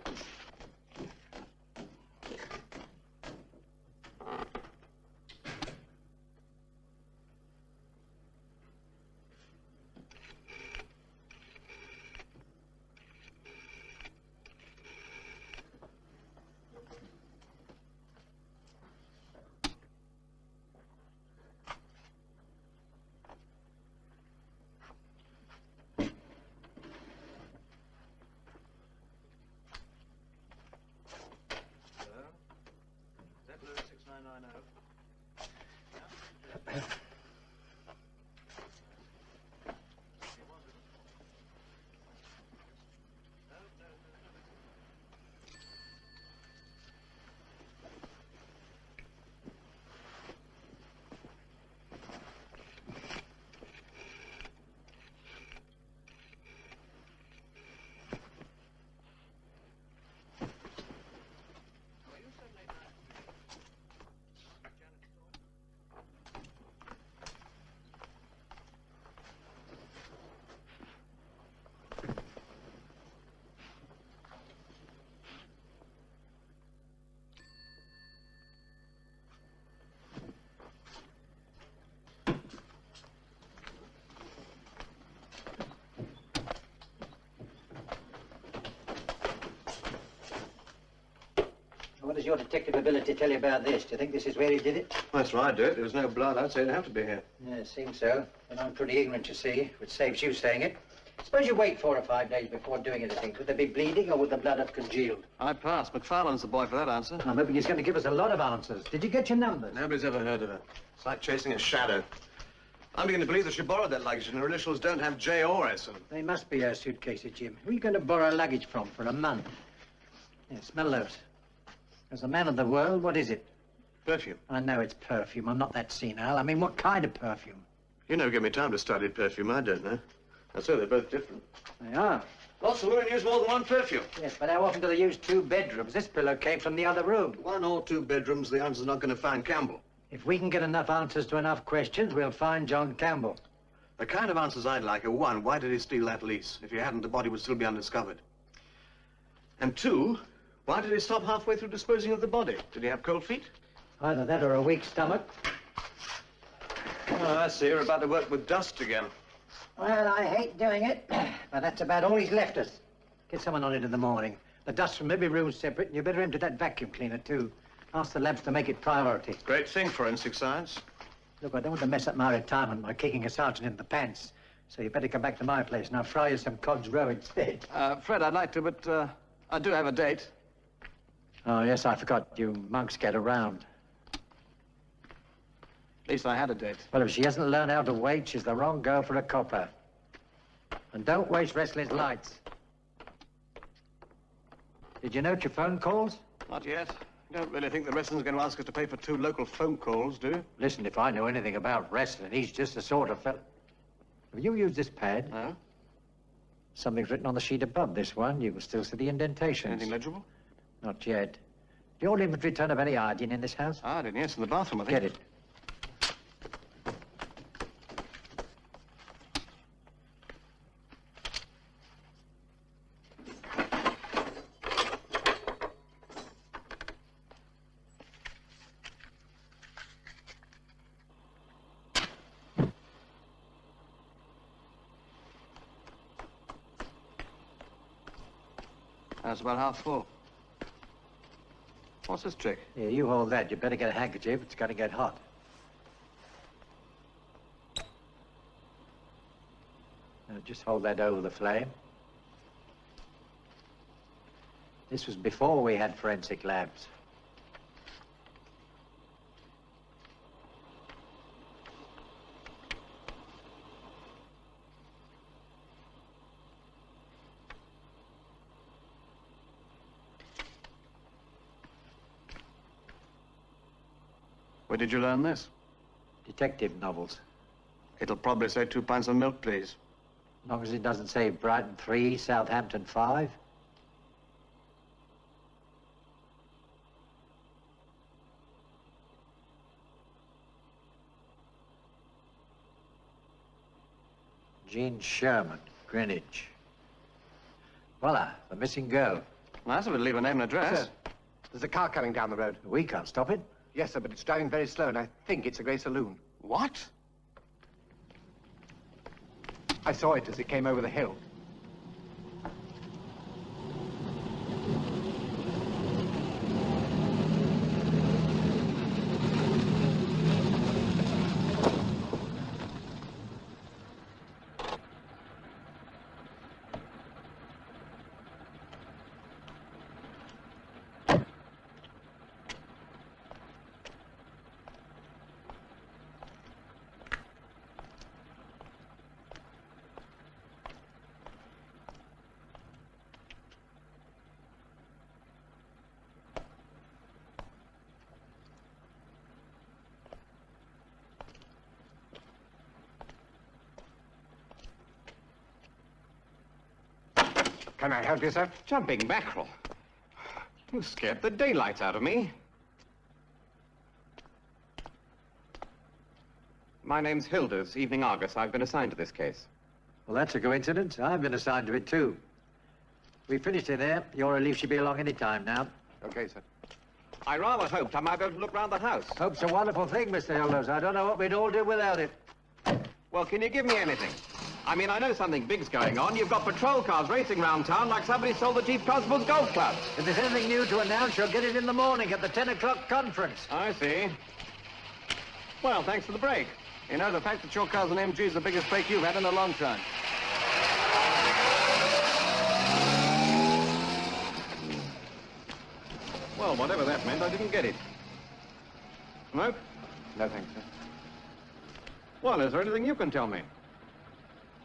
What does your detective ability tell you about this? Do you think this is where he did it? That's right, Dick. There was no blood. I'd say it'd have to be here. Yeah, it seems so. And I'm pretty ignorant, you see, which saves you saying it. Suppose you wait 4 or 5 days before doing anything. Could there be bleeding, or would the blood have congealed? I pass. McFarlane's the boy for that answer. I'm hoping he's going to give us a lot of answers. Did you get your numbers? Nobody's ever heard of her. It's like chasing a shadow. I'm beginning to believe that she borrowed that luggage, and her initials don't have J or S in them. They must be her suitcases, Jim. Who are you going to borrow luggage from for a month? Yeah, smell those. As a man of the world, what is it? Perfume. I know it's perfume. I'm not that senile. I mean, what kind of perfume? You never give me time to study perfume. I don't know. I say they're both different. They are. Lots of women use more than one perfume. Yes, but how often do they use 2 bedrooms? This pillow came from the other room. 1 or 2 bedrooms, the answer's not going to find Campbell. If we can get enough answers to enough questions, we'll find John Campbell. The kind of answers I'd like are 1, why did he steal that lease? If he hadn't, the body would still be undiscovered. And 2, why did he stop halfway through disposing of the body? Did he have cold feet? Either that or a weak stomach. Oh, I see. You're about to work with dust again. Well, I hate doing it, but that's about all he's left us. Get someone on it in the morning. The dust from every room's separate, and you better empty that vacuum cleaner, too. Ask the labs to make it priority. Great thing, forensic science. Look, I don't want to mess up my retirement by kicking a sergeant in the pants. So you better come back to my place, and I'll fry you some cod's roe instead. Fred, I'd like to, but I do have a date. Oh, yes, I forgot. You monks get around. At least I had a date. Well, if she hasn't learned how to wait, she's the wrong girl for a copper. And don't waste Wrestler's lights. Did you note your phone calls? Not yet. I don't really think the wrestling's going to ask us to pay for 2 local phone calls, do you? Listen, if I know anything about wrestling, he's just the sort of fellow... Have you used this pad? No. Something's written on the sheet above this one. You can still see the indentations. Anything legible? Not yet. The old inventory turn of any iodine in this house? Iodine, yes, in the bathroom, I think. Get it. That's about half full. What's this trick? Here, you hold that. You better get a handkerchief. It's going to get hot. Now, just hold that over the flame. This was before we had forensic labs. Where did you learn this? Detective novels. It'll probably say 2 pints of milk, please. As long as it doesn't say Brighton 3, Southampton 5. Jean Sherman, Greenwich. Voila, the missing girl. Nice of it to leave a name and address. Sir, there's a car coming down the road. We can't stop it. Yes, sir, but it's driving very slow, and I think it's a grey saloon. What? I saw it as it came over the hill. Can I help you, sir? Jumping mackerel. You scared the daylights out of me. My name's Hilders, Evening Argus. I've been assigned to this case. Well, that's a coincidence. I've been assigned to it, too. We finished it there. Your relief should be along any time now. Okay, sir. I rather hoped I might be able to look round the house. Hope's a wonderful thing, Mr. Hilders. I don't know what we'd all do without it. Well, can you give me anything? I mean, I know something big's going on. You've got patrol cars racing round town like somebody sold the Chief Constable's golf club. If there's anything new to announce, you'll get it in the morning at the 10 o'clock conference. I see. Well, thanks for the break. You know, the fact that your car's an MG is the biggest break you've had in a long time. Well, whatever that meant, I didn't get it. Smoke? No, thanks, sir. Well, is there anything you can tell me?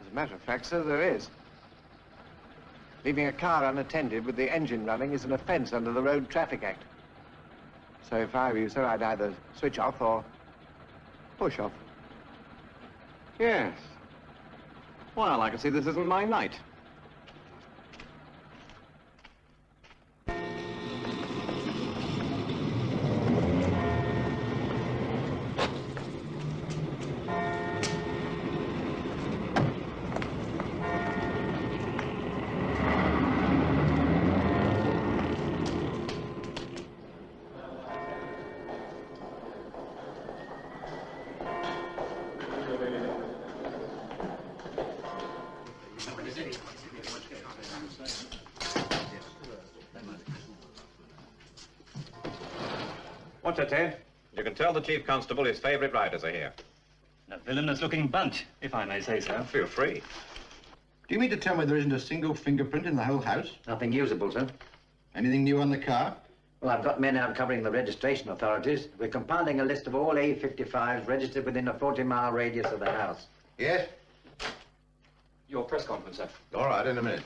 As a matter of fact, sir, there is. Leaving a car unattended with the engine running is an offence under the Road Traffic Act. So if I were you, sir, I'd either switch off or push off. Yes. Well, I can see this isn't my night. What's it, Ted? You can tell the Chief Constable his favorite riders are here. A villainous-looking bunch, if I may say so. Feel free. Do you mean to tell me there isn't a single fingerprint in the whole house? Nothing usable, sir. Anything new on the car? Well, I've got men out covering the registration authorities. We're compiling a list of all A55s registered within a 40-mile radius of the house. Yes? Your press conference, sir. All right, in a minute.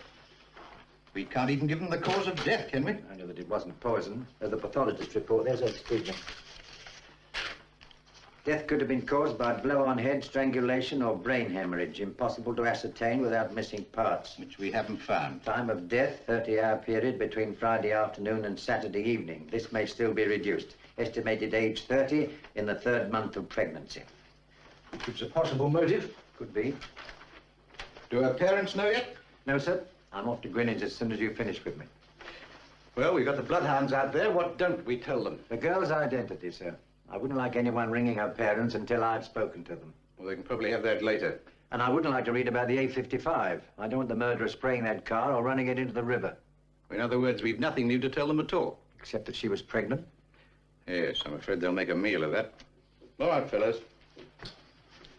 We can't even give them the cause of death, can we? I know that it wasn't poison. There's the pathologist's report. There's excuse me. Death could have been caused by blow on head, strangulation, or brain hemorrhage. Impossible to ascertain without missing parts. Which we haven't found. Time of death, 30-hour period between Friday afternoon and Saturday evening. This may still be reduced. Estimated age 30 in the 3rd month of pregnancy. It's a possible motive. Could be. Do her parents know yet? No, sir. I'm off to Greenwich as soon as you finish with me. Well, we've got the bloodhounds out there. What don't we tell them? The girl's identity, sir. I wouldn't like anyone ringing her parents until I've spoken to them. Well, they can probably have that later. And I wouldn't like to read about the A55. I don't want the murderer spraying that car or running it into the river. In other words, we've nothing new to tell them at all. except that she was pregnant. Yes, I'm afraid they'll make a meal of that. All right, fellows.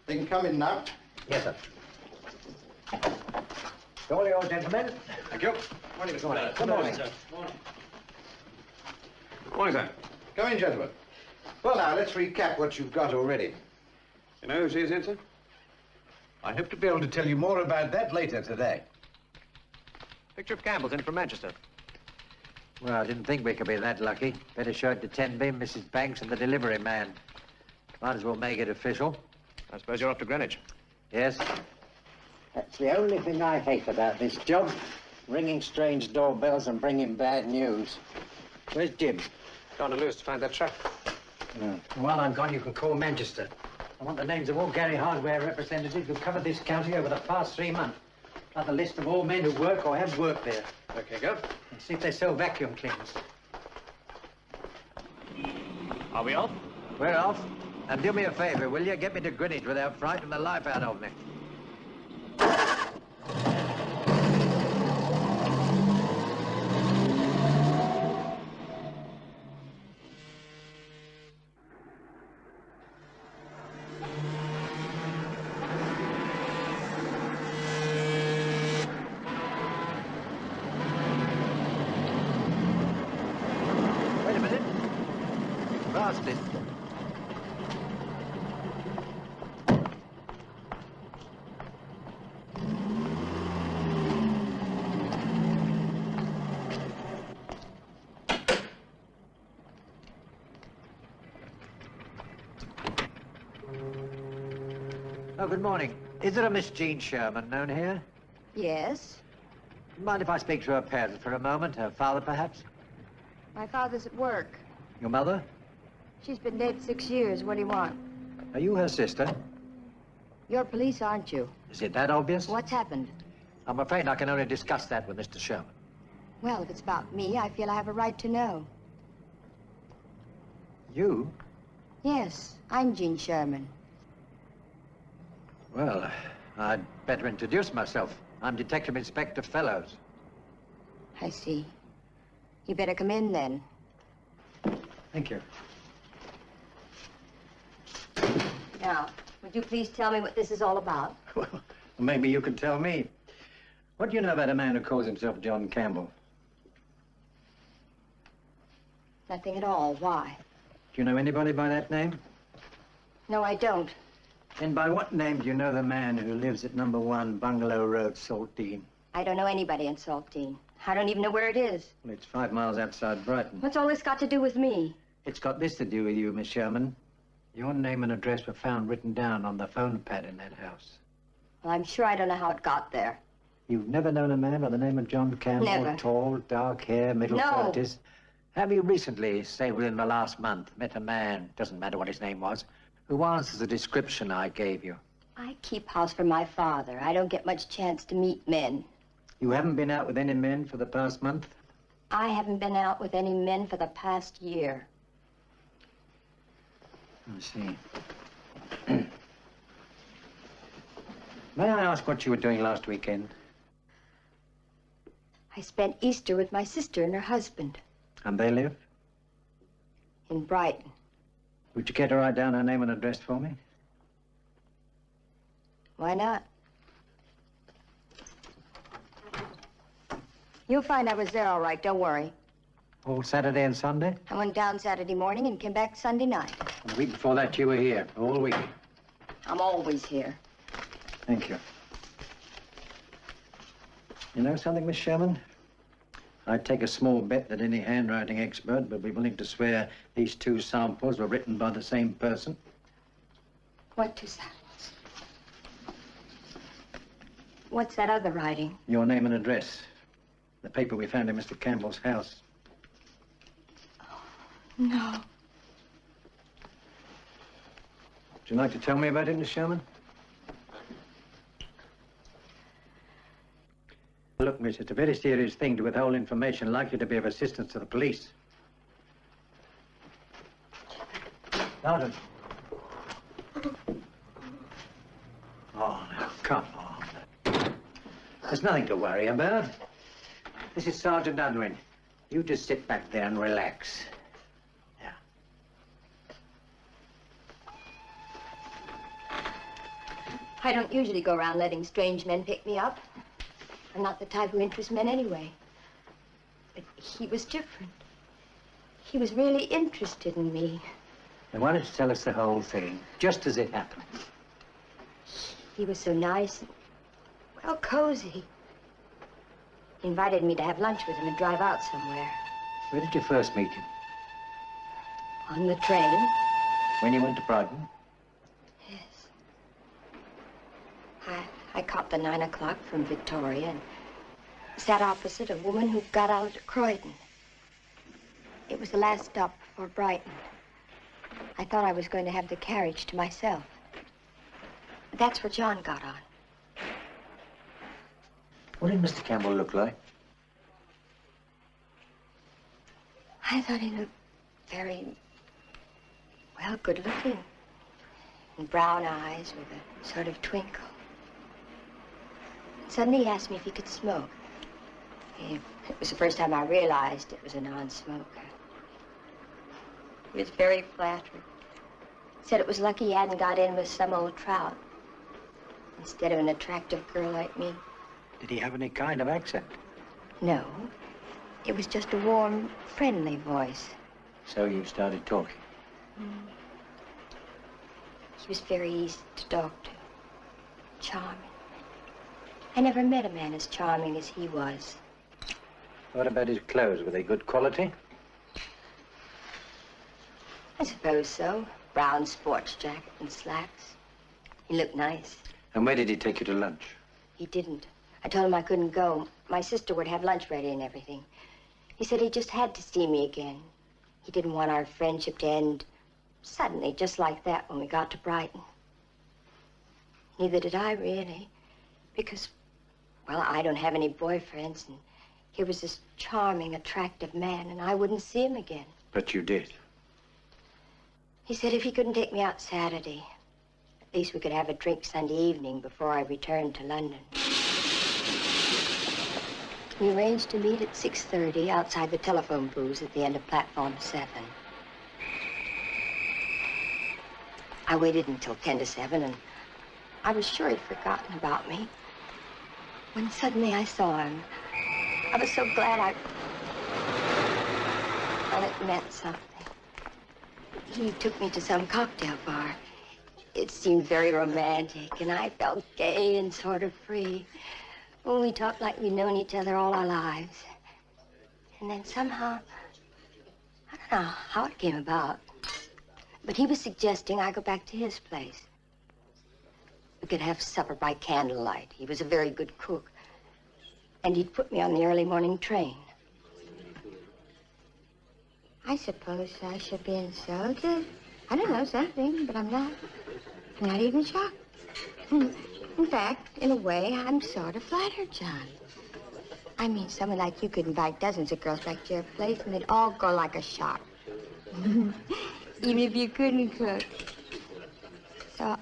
They can come in now. Yes, sir. All yours, gentlemen. Thank you. Morning, Mr. Morning. Good Good morning. Morning, sir. Come in, gentlemen. Well, now, let's recap what you've got already. You know who she is in, sir? I hope to be able to tell you more about that later today. Picture of Campbell's in from Manchester. Well, I didn't think we could be that lucky. Better show it to 10B, Mrs. Banks, and the delivery man. Might as well make it official. I suppose you're off to Greenwich. Yes. That's the only thing I hate about this job. Ringing strange doorbells and bringing bad news. Where's Jim? Gone to Lewis to find that truck. While I'm gone, you can call Manchester. I want the names of all Gary Hardware representatives who've covered this county over the past 3 months. Like the list of all men who work or have worked there. Okay, go. And see if they sell vacuum cleaners. Are we off? We're off. And do me a favor, will you? Get me to Greenwich without frightening the life out of me. Wait a minute. Bastard. Oh, good morning. Is there a Miss Jean Sherman known here? Yes. Mind if I speak to her parents for a moment? Her father, perhaps? My father's at work. Your mother? She's been dead 6 years. What do you want? Are you her sister? You're police, aren't you? Is it that obvious? What's happened? I'm afraid I can only discuss that with Mr. Sherman. Well, if it's about me, I feel I have a right to know. You? Yes, I'm Jean Sherman. Well, I'd better introduce myself. I'm Detective Inspector Fellows. I see. You better come in, then. Thank you. Now, would you please tell me what this is all about? Well, maybe you can tell me. What do you know about a man who calls himself John Campbell? Nothing at all. Why? Do you know anybody by that name? No, I don't. And by what name do you know the man who lives at number 1 Bungalow Road, Saltine? I don't know anybody in Saltine. I don't even know where it is. Well, it's 5 miles outside Brighton. What's all this got to do with me? It's got this to do with you, Miss Sherman. Your name and address were found written down on the phone pad in that house. Well, I'm sure I don't know how it got there. You've never known a man by the name of John Campbell? Never. Tall, dark hair, middle No. 40s? Have you recently, say within the last month, met a man, doesn't matter what his name was, who answers the description I gave you? I keep house for my father. I don't get much chance to meet men. You haven't been out with any men for the past month? I haven't been out with any men for the past year. I see. May I ask what you were doing last weekend? I spent Easter with my sister and her husband And they live? in Brighton. Would you care to write down her name and address for me? Why not? You'll find I was there all right, don't worry. All Saturday and Sunday? I went down Saturday morning and came back Sunday night. And the week before that, you were here, all week. I'm always here. Thank you. You know something, Miss Sherman? I'd take a small bet that any handwriting expert would be willing to swear these 2 samples were written by the same person. What 2 samples? What's that other writing? Your name and address. The paper we found in Mr. Campbell's house. No. Would you like to tell me about it, Miss Sherman? Look, miss, it's a very serious thing to withhold information likely to be of assistance to the police. Sergeant. Oh, now, come on. There's nothing to worry about. This is Sergeant Unwin. You just sit back there and relax. Yeah. I don't usually go around letting strange men pick me up. I'm not the type who interests men anyway. But he was different. He was really interested in me. They wanted to tell us the whole thing, just as it happened. He was so nice and, well, cozy. He invited me to have lunch with him and drive out somewhere. Where did you first meet him? On the train. When you went to Brighton? Yes. I caught the 9 o'clock from Victoria and sat opposite a woman who got out at Croydon. It was the last stop before Brighton. I thought I was going to have the carriage to myself. That's where John got on. What did Mr. Campbell look like? I thought he looked very, well, good-looking. And brown eyes with a sort of twinkle. Suddenly he asked me if he could smoke. It was the first time I realized it was a non-smoker. He was very flattering. Said it was lucky he hadn't got in with some old trout instead of an attractive girl like me. Did he have any kind of accent? No. It was just a warm, friendly voice. So you started talking? He was very easy to talk to. Charming. I never met a man as charming as he was. What about his clothes? Were they good quality? I suppose so. Brown sports jacket and slacks. He looked nice. And where did he take you to lunch? He didn't. I told him I couldn't go. My sister would have lunch ready and everything. He said he just had to see me again. He didn't want our friendship to end suddenly, just like that, when we got to Brighton. Neither did I, really. Because, well, I don't have any boyfriends, and here was this charming, attractive man, and I wouldn't see him again. But you did. He said if he couldn't take me out Saturday, at least we could have a drink Sunday evening before I returned to London. We arranged to meet at 6:30 outside the telephone booths at the end of platform 7. I waited until 10 to 7, and I was sure he'd forgotten about me. When suddenly I saw him, I was so glad well, it meant something. He took me to some cocktail bar. It seemed very romantic, and I felt gay and sort of free. Well, we talked like we'd known each other all our lives. And then somehow, I don't know how it came about, but he was suggesting I go back to his place. We could have supper by candlelight. He was a very good cook. And he'd put me on the early morning train. I suppose I should be insulted. I don't know, something, but I'm not even shocked. In fact, in a way, I'm sort of flattered, John. I mean, someone like you could invite dozens of girls back to your place, and they'd all go like a shot. Even if you couldn't cook. So,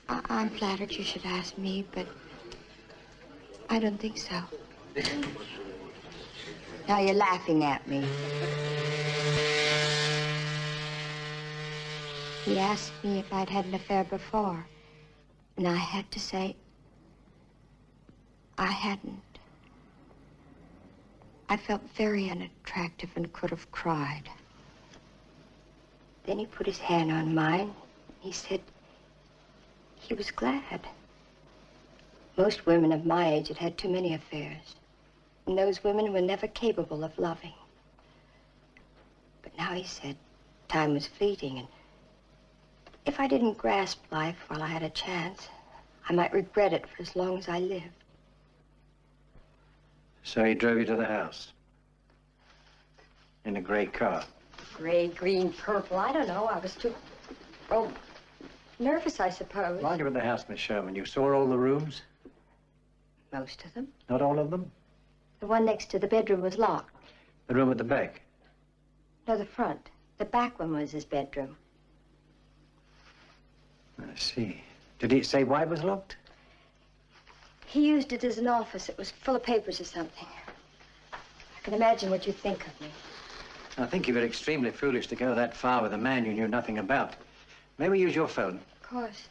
I'm flattered you should ask me, but I don't think so. Now you're laughing at me. He asked me if I'd had an affair before, and I had to say I hadn't. I felt very unattractive and could have cried. Then he put his hand on mine. He said he was glad. Most women of my age had had too many affairs, and those women were never capable of loving. But now he said time was fleeting, and if I didn't grasp life while I had a chance, I might regret it for as long as I lived. So he drove you to the house? In a gray car? Gray, green, purple, I don't know. I was too, nervous, I suppose. While you were at the house, Miss Sherman, you saw all the rooms? Most of them. Not all of them? The one next to the bedroom was locked. The room at the back? No, the front. The back one was his bedroom. I see. Did he say why it was locked? He used it as an office. It was full of papers or something. can imagine what you think of me. I think you were extremely foolish to go that far with a man you knew nothing about. May we use your phone? Of course.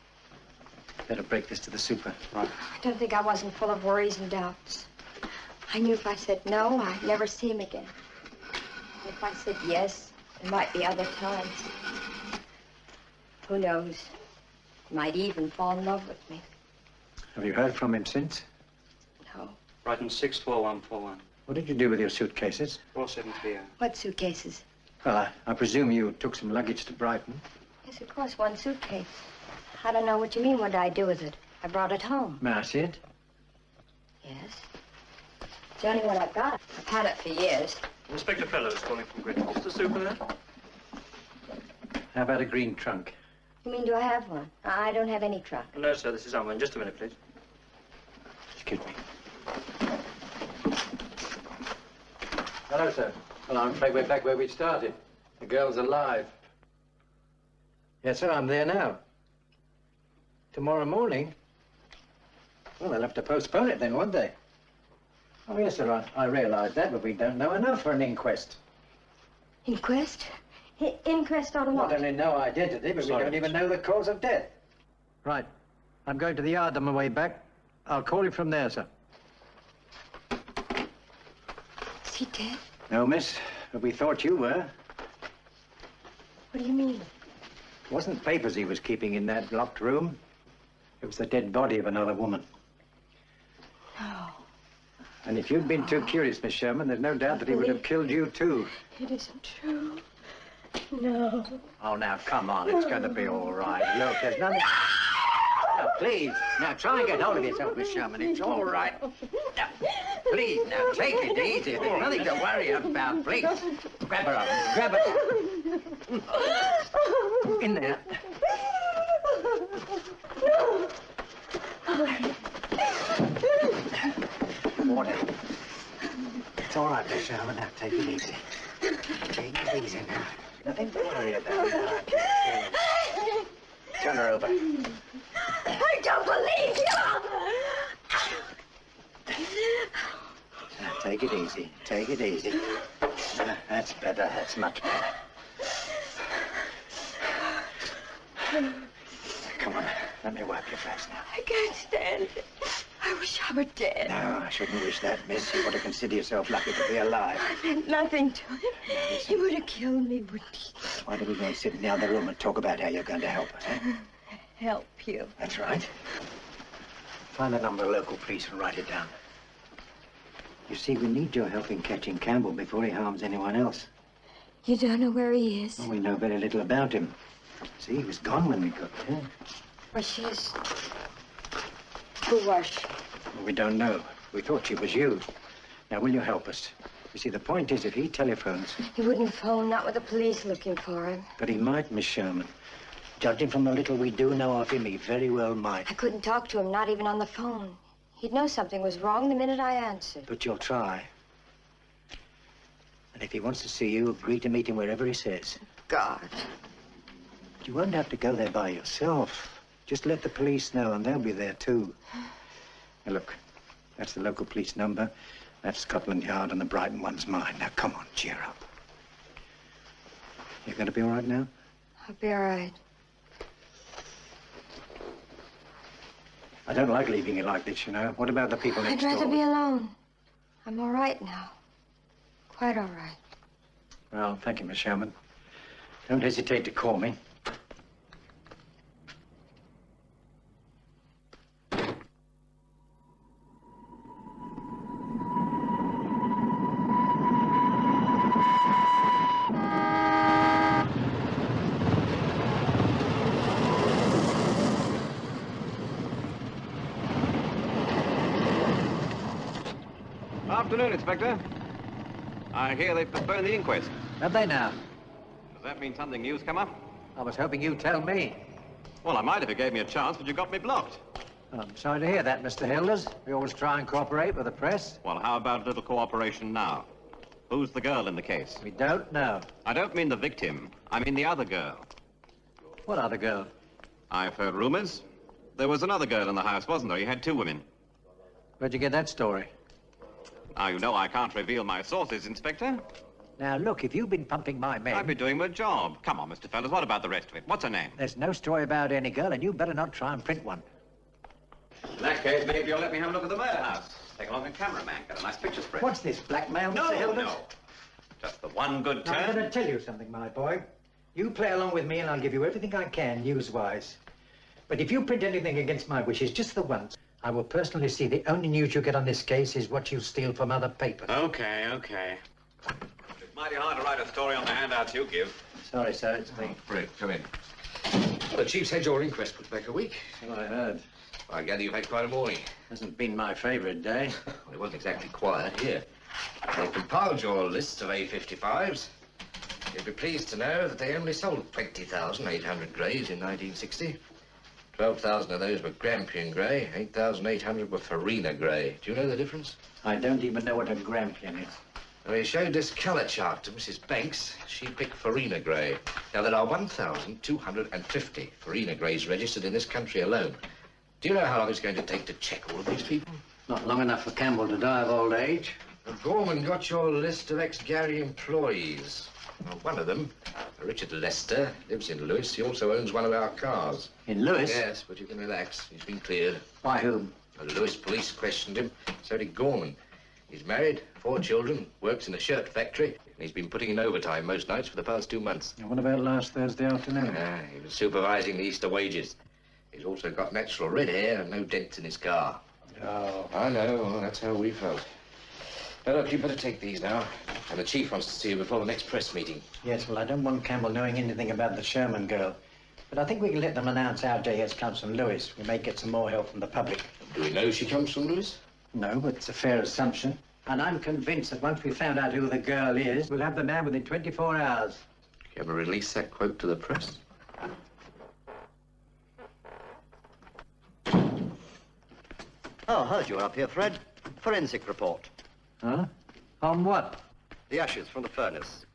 Better break this to the super. Right. I don't think I wasn't full of worries and doubts. I knew if I said no, I'd never see him again. And if I said yes, there might be other times. Who knows? He might even fall in love with me. Have you heard from him since? No. Brighton 64141. What did you do with your suitcases? 473. What suitcases? Well, I presume you took some luggage to Brighton. Yes, of course, one suitcase. I don't know what you mean. What did I do with it? I brought it home. May I see it? Yes. It's the only one I've got. I've had it for years. Inspector Fellows calling from Brighton. Is the super there? How about a green trunk? You mean, do I have one? I don't have any trunk. No, sir, this is our one. Just a minute, please. Excuse me. Hello, sir. Well, I'm afraid we're back where we started. The girl's alive. Yes, sir, I'm there now. Tomorrow morning? Well, they'll have to postpone it then, won't they? Oh, yes, sir, I realize that, but we don't know enough for an inquest. Inquest? Inquest on what? Not only no identity, but we don't even know the cause of death. Right. I'm going to the yard on my way back. I'll call you from there, sir. Is he dead? No, miss, but we thought you were. What do you mean? It wasn't papers he was keeping in that locked room. It was the dead body of another woman. No. And if you'd been too curious, Miss Sherman, there's no doubt that he would have killed you, too. It isn't true. No. Oh, now, come on. It's going to be all right. Look, there's nothing... Now, please. Now, try and get hold of yourself, Miss Sherman. It's all right. Now, please, now, take it easy. There's nothing to worry about. Please. Grab her up. Grab her up. In there. Water. It's all right, Miss Sherman. Now, take it easy. Take it easy now. Nothing to worry about. Turn her over. I don't believe you! Now, take it easy. Take it easy. That's better. That's much better. Come on. Let me wipe your face now. I can't stand it. I wish I were dead. No, I shouldn't wish that, miss. You ought to consider yourself lucky to be alive. I meant nothing to him. He would have killed me, wouldn't he? Why don't we go and sit in the other room and talk about how you're going to help us, eh? Help you. That's right. Find the number of local police and write it down. You see, we need your help in catching Campbell before he harms anyone else. You don't know where he is? Well, we know very little about him. See, he was gone when we got there. Well, she's... Who was she? Well, we don't know. We thought she was you. Now, will you help us? You see, the point is, if he telephones... He wouldn't phone, not with the police looking for him. But he might, Miss Sherman. Judging from the little we do know of him, he very well might. I couldn't talk to him, not even on the phone. He'd know something was wrong the minute I answered. But you'll try. And if he wants to see you, agree to meet him wherever he says. God. But you won't have to go there by yourself. Just let the police know, and they'll be there, too. Now, look, that's the local police number. That's Scotland Yard, and the Brighton one's mine. Now, come on, cheer up. You going to be all right now? I'll be all right. I don't like leaving you like this, you know. What about the people next door? I'd rather be alone. I'm all right now. Quite all right. Well, thank you, Miss Sherman. Don't hesitate to call me. Afternoon, Inspector. I hear they've postponed the inquest. Have they now? Does that mean something new's come up? I was hoping you'd tell me. Well, I might if you gave me a chance, but you got me blocked. I'm sorry to hear that, Mr. Hilders. We always try and cooperate with the press. Well, how about a little cooperation now? Who's the girl in the case? We don't know. I don't mean the victim. I mean the other girl. What other girl? I've heard rumors. There was another girl in the house, wasn't there? You had two women. Where'd you get that story? Now, you know I can't reveal my sources, Inspector. Now, look, if you've been pumping my men... I'd be doing my job. Come on, Mr. Fellows, what about the rest of it? What's her name? There's no story about any girl, and you better not try and print one. In that case, maybe you'll let me have a look at the murder house. Take along a cameraman, get a nice picture spread. What's this, blackmail, No, Mr. Hilbert? no. Just the one good Now, turn. I'm going to tell you something, my boy. You play along with me, and I'll give you everything I can, news-wise. But if you print anything against my wishes, just the once, I will personally see the only news you get on this case is what you steal from other papers. Okay, okay. It's mighty hard to write a story on the handouts you give. Sorry, sir, it's me. Fred, come in. Well, the Chief's had your inquest put back a week. So I heard. I gather you've had quite a morning. Hasn't been my favourite day. Well, it wasn't exactly quiet here. They've compiled your list of A55s. You'll be pleased to know that they only sold 20,800 greys in 1960. 12,000 of those were Grampian grey, 8,800 were Farina grey. Do you know the difference? I don't even know what a Grampian is. Well, he showed this colour chart to Mrs. Banks. She picked Farina grey. Now, there are 1,250 Farina greys registered in this country alone. Do you know how long it's going to take to check all of these people? Not long enough for Campbell to die of old age. Well, Gorman got your list of ex-Gary employees. Well, one of them, Richard Lester, lives in Lewis. He also owns one of our cars. In Lewis? Yes, but you can relax. He's been cleared. By whom? Well, the Lewis police questioned him. So did Gorman. He's married, 4 children, works in a shirt factory, and he's been putting in overtime most nights for the past 2 months. And what about last Thursday afternoon? He was supervising the Easter wages. He's also got natural red hair and no dents in his car. Oh. I know. Well, that's how we felt. Now, look, you better take these now. And the Chief wants to see you before the next press meeting. Yes, well, I don't want Campbell knowing anything about the Sherman girl. But I think we can let them announce our JS comes from Lewis. We may get some more help from the public. Do we know she comes from Lewis? No, but it's a fair assumption. And I'm convinced that once we've found out who the girl is, we'll have the man within 24 hours. You ever release that quote to the press? Oh, heard you were up here, Fred. Forensic report. Huh? On what? The ashes from the furnace.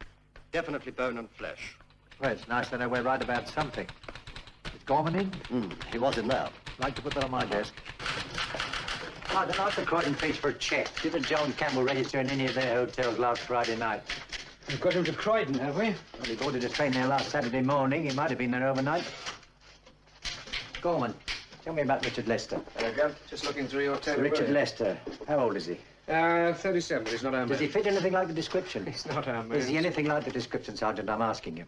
Definitely bone and flesh. Well, it's nice to know we're right about something. Is Gorman in? He was in there. I'd like to put that on my desk. I'd ask the Croydon police for a check. Didn't John Campbell register in any of their hotels last Friday night? We've got him to Croydon, have we? Well, he boarded a train there last Saturday morning. He might have been there overnight. Gorman, tell me about Richard Lester. There you go. Just looking through your table. Richard Lester. How old is he? 37, but he's not our man. Does he fit anything like the description? He's not our man. Is he anything like the description, Sergeant? I'm asking you.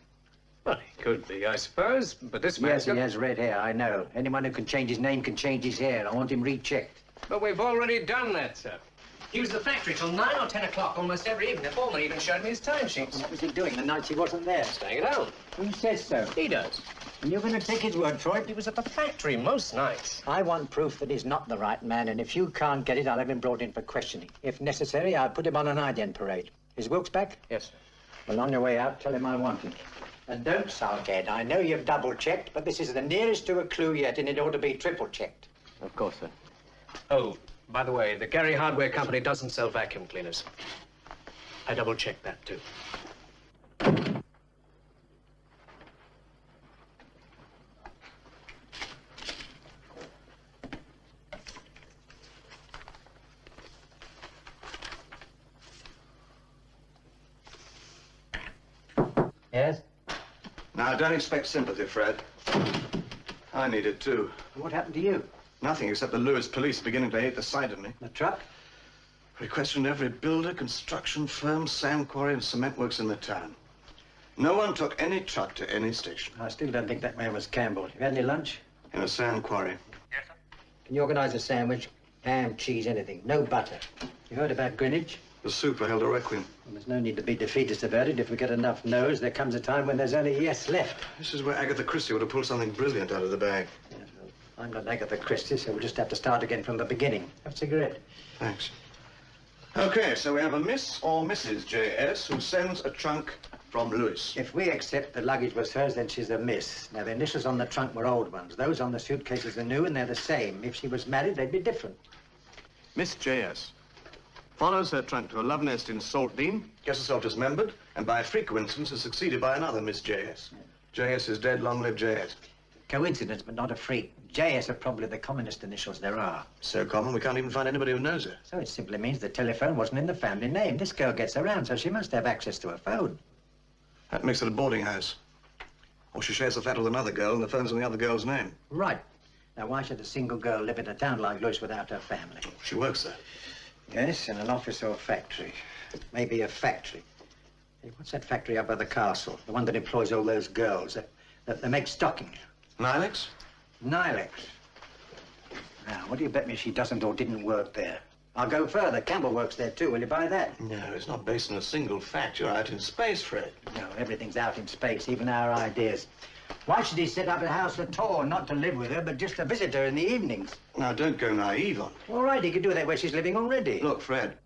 Well, he could be, I suppose, but this Yes, he has red hair, I know. Anyone who can change his name can change his hair. I want him rechecked. But we've already done that, sir. He was at the factory till 9 or 10 o'clock almost every evening. The foreman even showed me his timesheets. What was he doing the nights he wasn't there? Staying at home. Who says so? He does. And you're going to take his word for it? He was at the factory most nights. I want proof that he's not the right man, and if you can't get it, I'll have him brought in for questioning. If necessary, I'll put him on an ident parade. Is Wilkes back? Yes, sir. Well, on your way out, tell him I want him. And don't sulk, Ed. I know you've double-checked, but this is the nearest to a clue yet, and it ought to be triple-checked. Of course, sir. Oh, by the way, the Gary Hardware Company doesn't sell vacuum cleaners. I double-checked that, too. Yes? Now, don't expect sympathy, Fred. I need it, too. What happened to you? Nothing except the Lewis police beginning to hate the sight of me. The truck? We questioned every builder, construction firm, sand quarry, and cement works in the town. No one took any truck to any station. I still don't think that man was Campbell. Have you had any lunch? In a sand quarry. Yes, sir. Can you organize a sandwich? Ham, cheese, anything. No butter. You heard about Greenwich? The super held a requiem. Well, there's no need to be defeatist about it. If we get enough no's, there comes a time when there's only yes left. This is where Agatha Christie would have pulled something brilliant out of the bag. Yes, well, I'm not Agatha Christie, so we'll just have to start again from the beginning. Have a cigarette. Thanks. Okay, so we have a Miss or Mrs. J.S. who sends a trunk from Lewis. If we accept the luggage was hers, then she's a miss. Now, the initials on the trunk were old ones. Those on the suitcases are new, and they're the same. If she was married, they'd be different. Miss J.S. follows her trunk to a love nest in Saltdean, gets herself dismembered, and by a freak coincidence is succeeded by another Miss J.S. J.S. is dead, long live J.S. Coincidence, but not a freak. JS are probably the commonest initials there are. So common, we can't even find anybody who knows her. So it simply means the telephone wasn't in the family name. This girl gets around, so she must have access to a phone. That makes it a boarding house. Or she shares the flat with another girl and the phone's in the other girl's name. Right. Now, why should a single girl live in a town like Lewis without her family? She works there. Yes, in an office or a factory. Maybe a factory. Hey, what's that factory up by the castle? The one that employs all those girls that make stockings. Nilex? Nilex. Now, what do you bet me she doesn't or didn't work there? I'll go further. Campbell works there too. Will you buy that? No, it's not based on a single fact. You're out in space, Fred. No, everything's out in space, even our ideas. Why should he set up a house at all? Not to live with her, but just to visit her in the evenings. Now, don't go naive on her. All right, he could do that where she's living already. Look, Fred,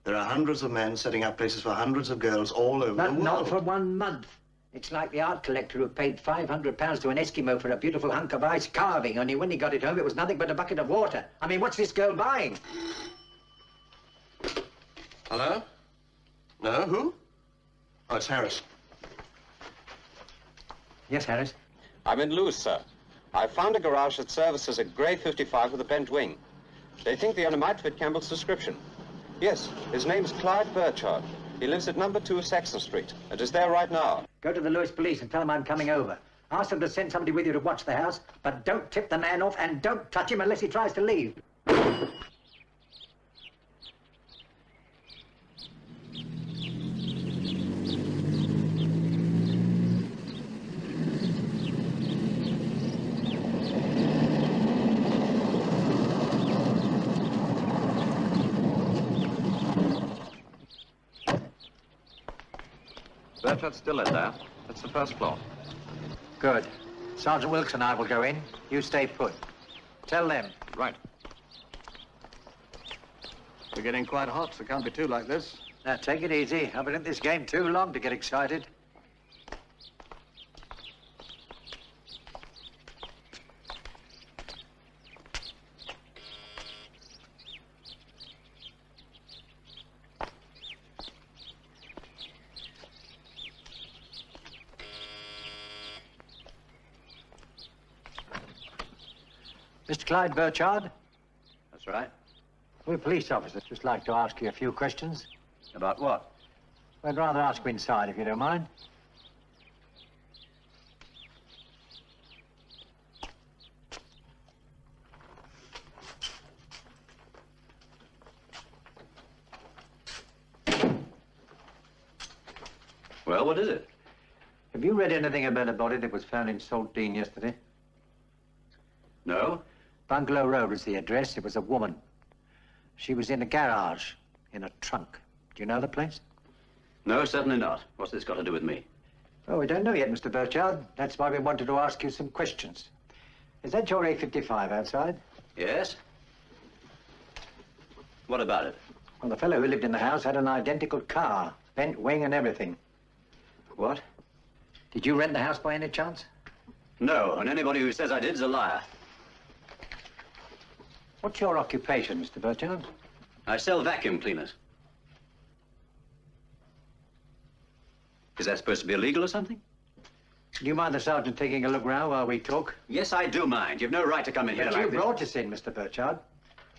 there are hundreds of men setting up places for hundreds of girls all over the world. Not for 1 month. It's like the art collector who paid £500 to an Eskimo for a beautiful hunk of ice carving, only when he got it home, it was nothing but a bucket of water. I mean, what's this girl buying? Hello? No, who? Oh, it's Harris. Yes, Harris? I'm in Lewes, sir. I found a garage that services a grey 55 with a bent wing. They think the owner might fit Campbell's description. Yes, his name's Clyde Burchard. He lives at number 2 Saxon Street and is there right now. Go to the Lewis police and tell them I'm coming over. Ask them to send somebody with you to watch the house, but don't tip the man off and don't touch him unless he tries to leave. Burchard's still in there. That's the first floor. Good. Sergeant Wilks and I will go in. You stay put. Tell them. Right. We're getting quite hot, so it can't be too like this. Now, take it easy. I've been in this game too long to get excited. Mr. Clyde Burchard? That's right. We're police officers. Just like to ask you a few questions. About what? I'd rather ask you inside, if you don't mind. Well, what is it? Have you read anything about a body that was found in Salt Dean yesterday? No. Bungalow Road was the address. It was a woman. She was in a garage, in a trunk. Do you know the place? No, certainly not. What's this got to do with me? Oh, we don't know yet, Mr. Burchard. That's why we wanted to ask you some questions. Is that your A55 outside? Yes. What about it? Well, the fellow who lived in the house had an identical car, bent wing and everything. What? Did you rent the house by any chance? No, and anybody who says I did is a liar. What's your occupation, Mr. Burchard? I sell vacuum cleaners. Is that supposed to be illegal or something? Do you mind the sergeant taking a look round while we talk? Yes, I do mind. You've no right to come in here But like you this. brought us in, Mr. Burchard.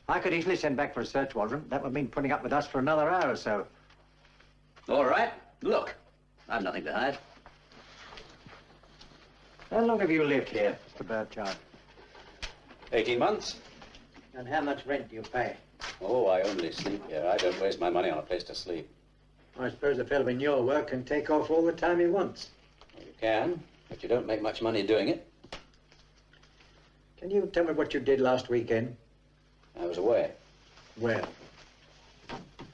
I could easily send back for a search warrant. That would mean putting up with us for another hour or so. All right. Look, I've nothing to hide. How long have you lived here, Mr. Burchard? 18 months. And how much rent do you pay? Oh, I only sleep here. I don't waste my money on a place to sleep. I suppose a fellow in your work can take off all the time he wants. Well, you can, but you don't make much money doing it. Can you tell me what you did last weekend? I was away. Where?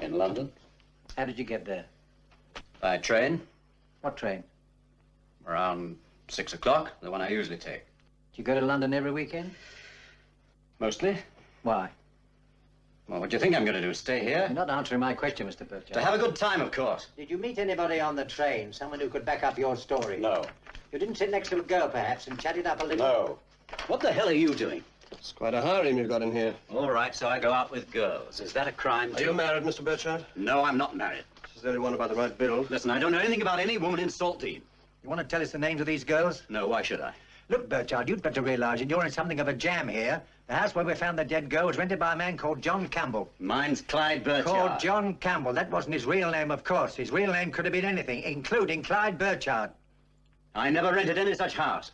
In London. How did you get there? By train. What train? Around 6 o'clock, the one I usually take. Do you go to London every weekend? Mostly. Why? Well, what do you think I'm going to do? Stay here? You're not answering my question, Mr. Burchard. To have a good time, of course. Did you meet anybody on the train? Someone who could back up your story? No. You didn't sit next to a girl, perhaps, and chat it up a little? No. What the hell are you doing? It's quite a harem you've got in here. All right, so I go out with girls. Is that a crime? Are you married, Mr. Burchard? No, I'm not married. This is the only one about the right bill. Listen, I don't know anything about any woman in Salt Dean. You want to tell us the names of these girls? No, why should I? Look, Burchard, you'd better realize that you're in something of a jam here. The house where we found the dead girl was rented by a man called John Campbell. Mine's Clyde Burchard. Called John Campbell. That wasn't his real name, of course. His real name could have been anything, including Clyde Burchard. I never rented any such house.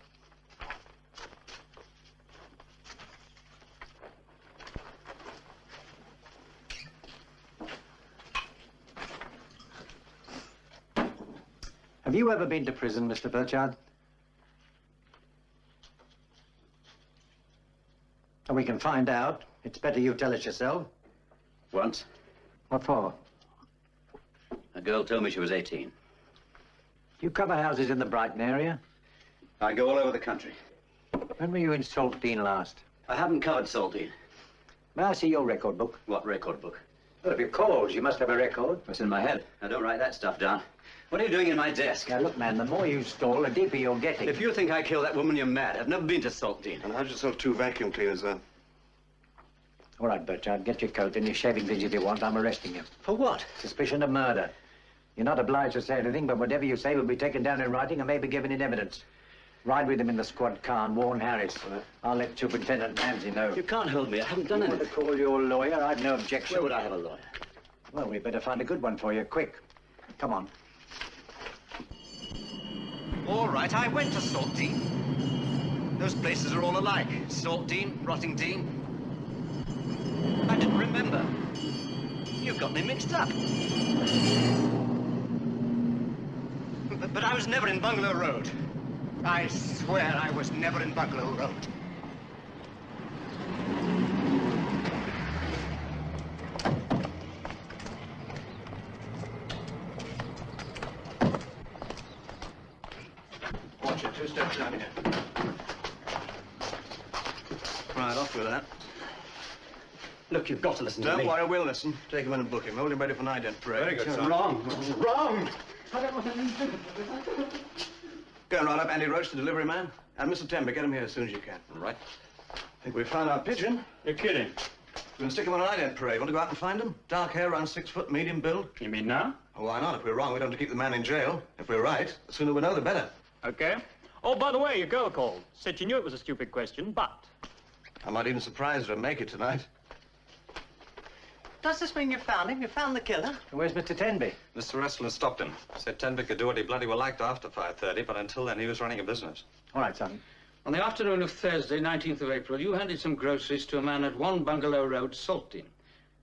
Have you ever been to prison, Mr. Burchard? We can find out. It's better you tell us yourself. Once. What for? A girl told me she was 18. You cover houses in the Brighton area? I go all over the country. When were you in Saltdean last? I haven't covered Saltdean. May I see your record book? What record book? Well, if your calls, you must have a record. It's in my head. I don't write that stuff down. What are you doing in my desk? Now, look, man, the more you stall, the deeper you're getting. If you think I killed that woman, you're mad. I've never been to Saltdean. And how'd you sell 2 vacuum cleaners, then? All right, Burchard, get your coat and your shaving things if you want. I'm arresting you. For what? Suspicion of murder. You're not obliged to say anything, but whatever you say will be taken down in writing and may be given in evidence. Ride with him in the squad car and warn Harris. I'll let Superintendent Ramsey know. You can't hold me. I haven't done anything. To call your lawyer, I've no objection. Where would I have a lawyer? Well, we'd better find a good one for you, quick. Come on. All right, I went to Saltdean. Those places are all alike. Saltdean, Rottingdean. I didn't remember. You got me mixed up. But I was never in Bungalow Road. I swear I was never in Bungalow Road. Watch it, 2 steps down here. Right, off with that. Look, you've got to listen to me. Don't worry, we'll listen. Take him in and book him. Hold him ready for an ident parade. Very good, sir. Wrong. Wrong! Go and round up Andy Roach, the delivery man. And Mr. Temby, get him here as soon as you can. All right. I think we found our pigeon. You're kidding. We're going to stick him on an ident parade. Want to go out and find him? Dark hair, around 6 foot, medium build. You mean now? Oh, why not? If we're wrong, we don't have to keep the man in jail. If we're right, the sooner we know, the better. Okay. Oh, by the way, your girl called. Said she knew it was a stupid question, but... I might even surprise her and make it tonight. Does this mean you found him? You found the killer? Where's Mr. Tenby? Mr. Wrestler stopped him. Said Tenby could do what he bloody well liked after 5:30, but until then he was running a business. All right, son. On the afternoon of Thursday, 19th of April, you handed some groceries to a man at 1 Bungalow Road, Saltdean.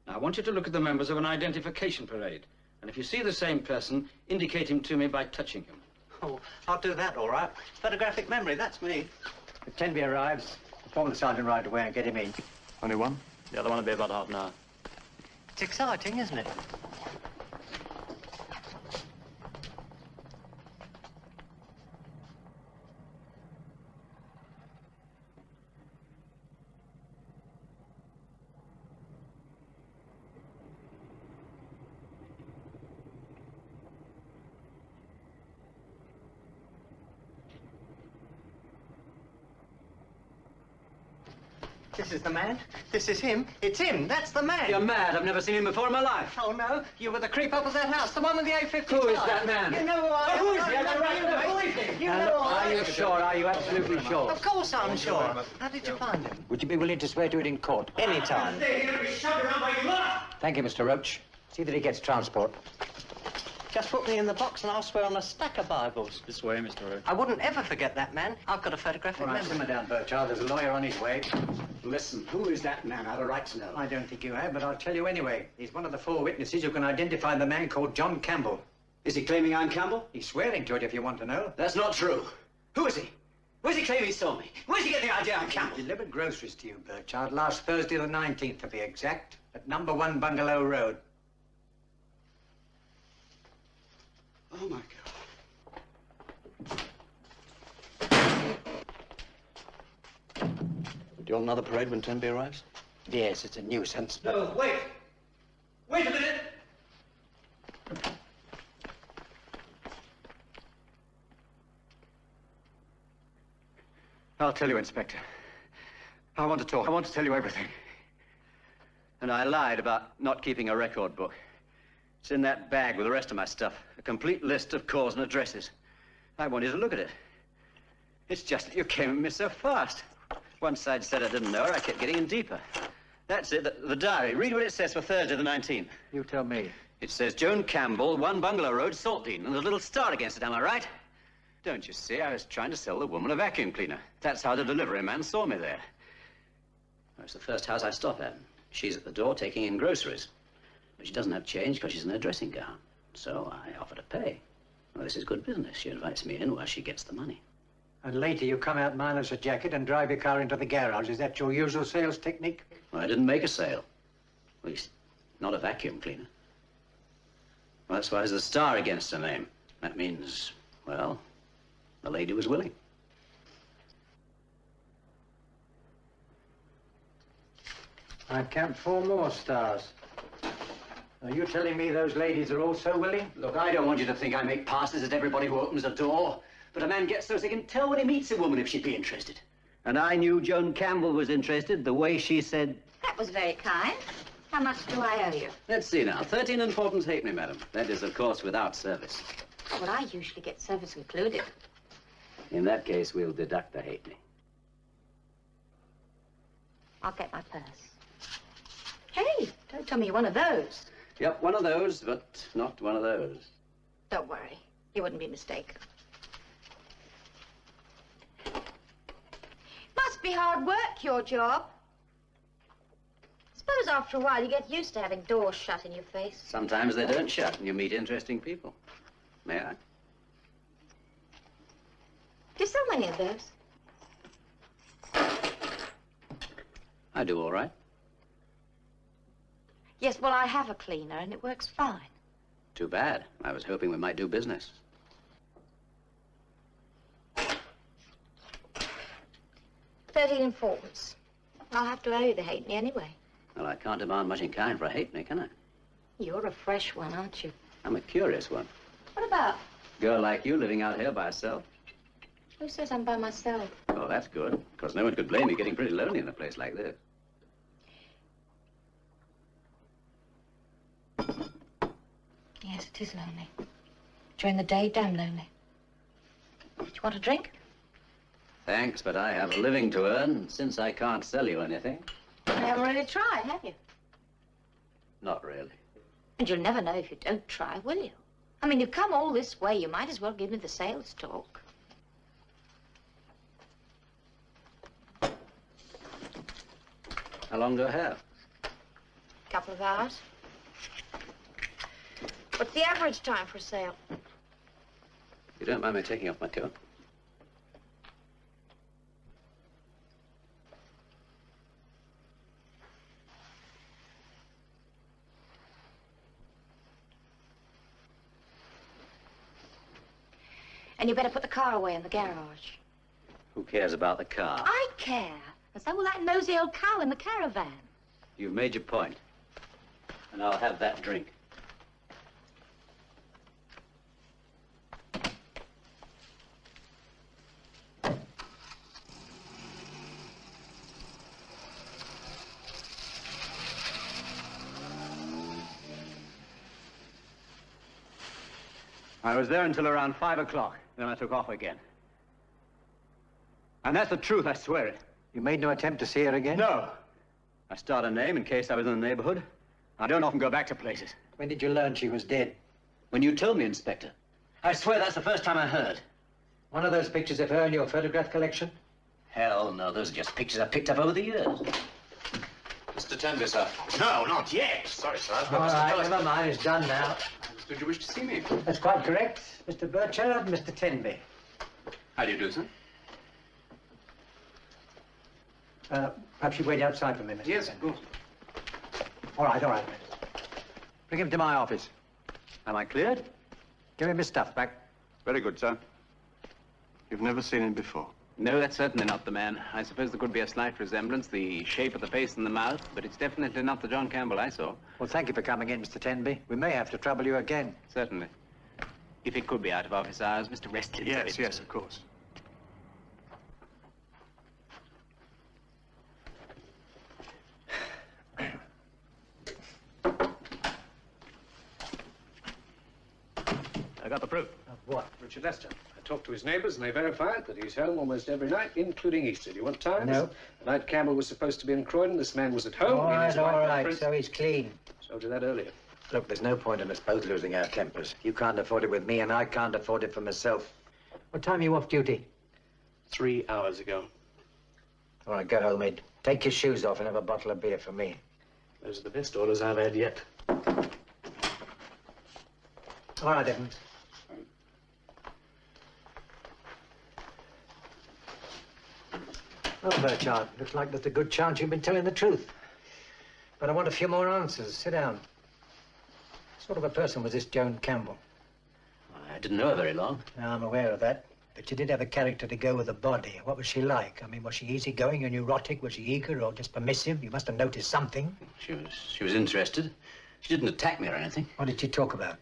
Now, I want you to look at the members of an identification parade. And if you see the same person, indicate him to me by touching him. Oh, I'll do that, all right. Photographic memory, that's me. If Tenby arrives, inform the sergeant right away and get him in. Only one? The other one will be about half an hour. It's exciting, isn't it? This is the man. This is him. It's him. That's the man. You're mad. I've never seen him before in my life. Oh, no. You were the creep up of that house. The one with the A-55. Who is that man? You know who I am. Who is he? I got a right to know. Who is he? You Now, know look, who I are am. you sure? Are you absolutely sure? Of course I'm sure. How did you find him? Would you be willing to swear to it in court? Anytime. Thank you, Mr. Roach. See that he gets transport. Just put me in the box and I'll swear on a stack of Bibles. This way, Mr. Roach. I wouldn't ever forget that man. I've got a photographic All right, memory. simmer down, Burchard. There's a lawyer on his way. Listen, who is that man? I have a right to know. I don't think you have, but I'll tell you anyway. He's one of the 4 witnesses who can identify the man called John Campbell. Is he claiming I'm Campbell? He's swearing to it if you want to know. That's not true. Who is he? Where's he claiming he saw me? Where's he getting the idea I'm Campbell? Delivered groceries to you, Burchard, last Thursday the 19th to be exact, at number 1 Bungalow Road. Oh, my God. Do you want another parade when Tenby arrives? Yes, it's a nuisance. No, wait. Wait a minute. I'll tell you, Inspector. I want to talk. I want to tell you everything. And I lied about not keeping a record book. It's in that bag with the rest of my stuff. A complete list of calls and addresses. I want you to look at it. It's just that you came at me so fast. Once I'd said I didn't know her, I kept getting in deeper. That's it, the diary. Read what it says for Thursday the 19th. You tell me. It says Joan Campbell, 1 Bungalow Road, Saltdean, and a little star against it, am I right? Don't you see, I was trying to sell the woman a vacuum cleaner. That's how the delivery man saw me there. It's the first house I stop at. She's at the door taking in groceries. But she doesn't have change because she's in her dressing gown. So I offer to pay. Well, this is good business. She invites me in while she gets the money. And later you come out minus a jacket and drive your car into the garage. Is that your usual sales technique? Well, I didn't make a sale. At least, not a vacuum cleaner. Well, that's why there's a star against her name. That means, well, the lady was willing. I count 4 more stars. Are you telling me those ladies are also willing? Look, I don't want you to think I make passes at everybody who opens a door. But a man gets those he can tell when he meets a woman if she'd be interested. And I knew Joan Campbell was interested the way she said... That was very kind. How much do I owe you? Let's see now. 13 and 4pence halfpenny, madam. That is, of course, without service. Well, I usually get service included. In that case, we'll deduct the halfpenny. I'll get my purse. Hey, don't tell me you're one of those. Yep, one of those, but not one of those. Don't worry. You wouldn't be mistaken. Must be hard work, your job. Suppose after a while you get used to having doors shut in your face. Sometimes they don't shut and you meet interesting people. May I? Do you sell many of those? I do all right. Yes, well, I have a cleaner and it works fine. Too bad. I was hoping we might do business. 13 and 4pence. I'll have to owe you the halfpenny anyway. Well, I can't demand much in kind for a halfpenny, can I? You're a fresh one, aren't you? I'm a curious one. What about? Girl like you living out here by herself. Who says I'm by myself? Oh, that's good. Because no one could blame you getting pretty lonely in a place like this. Yes, it is lonely. During the day, damn lonely. Do you want a drink? Thanks, but I have a living to earn, and since I can't sell you anything... You haven't really tried, have you? Not really. And you'll never know if you don't try, will you? I mean, you've come all this way. You might as well give me the sales talk. How long do I have? Couple of hours. What's the average time for a sale? You don't mind me taking off my coat? And you better put the car away in the garage. Who cares about the car? I care. And so will that nosy old cow in the caravan. You've made your point. And I'll have that drink. I was there until around 5 o'clock. Then I took off again. And that's the truth, I swear it. You made no attempt to see her again? No. I started a name in case I was in the neighborhood. I don't often go back to places. When did you learn she was dead? When you told me, Inspector. I swear that's the first time I heard. One of those pictures of her in your photograph collection? Hell no, those are just pictures I picked up over the years. Mr. Tenby, sir. No, not yet. Sorry, sir. I've All got Mr. right, Phillips. never mind. It's done now. Did you wish to see me? That's quite correct. Mr. Burchard, Mr. Tenby. How do you do, sir? Perhaps you wait outside for a minute. Yes, of course. All right. Bring him to my office. Am I cleared? Give him his stuff back. Very good, sir. You've never seen him before? No, that's certainly not the man. I suppose there could be a slight resemblance, the shape of the face and the mouth, but it's definitely not the John Campbell I saw. Well, thank you for coming in, Mr. Tenby. We may have to trouble you again. Certainly. If it could be out of office hours, Mr. Restley. Yes, of course. I got the proof. What? Richard Lester. I talked to his neighbors and they verified that he's home almost every night, including Easter. Do you want times? No. The night Campbell was supposed to be in Croydon, this man was at home. All right, so he's clean. Told you that earlier. Look, there's no point in us both losing our tempers. You can't afford it with me, and I can't afford it for myself. What time are you off duty? 3 hours ago. All right, go home, Ed. Take your shoes off and have a bottle of beer for me. Those are the best orders I've had yet. All right, Evans. Well, Burchard, looks like there's a good chance you've been telling the truth. But I want a few more answers. Sit down. What sort of a person was this Joan Campbell? I didn't know her very long. No, I'm aware of that. But you did have a character to go with the body. What was she like? I mean, was she easygoing and neurotic? Was she eager or just permissive? You must have noticed something. She was interested. She didn't attack me or anything. What did she talk about?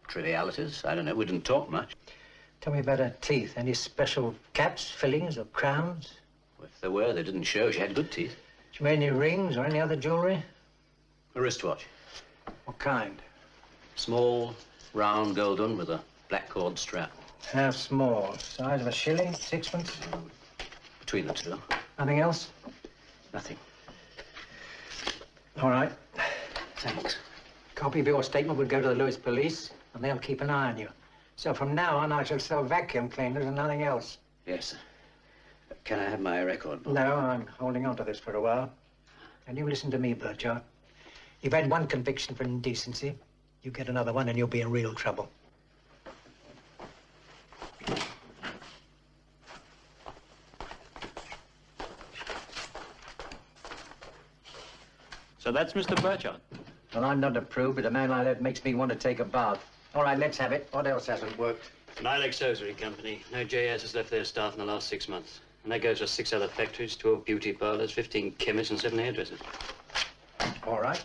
Trivialities. I don't know. We didn't talk much. Tell me about her teeth. Any special caps, fillings, or crowns? If there were, they didn't show. She had good teeth. She made any rings or any other jewelry? A wristwatch. What kind? Small, round gold one with a black cord strap. How small? Size of a shilling? Sixpence? Between the two. Nothing else? Nothing. All right. Thanks. Copy of your statement would go to the Lewis police, and they'll keep an eye on you. So from now on, I shall sell vacuum cleaners and nothing else. Yes, sir. Can I have my record book? No, I'm holding on to this for a while. And you listen to me, Burchard. You've had one conviction for indecency. You get another one and you'll be in real trouble. So that's Mr. Burchard? Well, I'm not a prude, but a man like that makes me want to take a bath. All right, let's have it. What else hasn't worked? An Ilex hosiery company. No JS has left their staff in the last 6 months. And that goes for 6 other factories, 12 beauty parlors, 15 chemists, and 7 hairdressers. All right.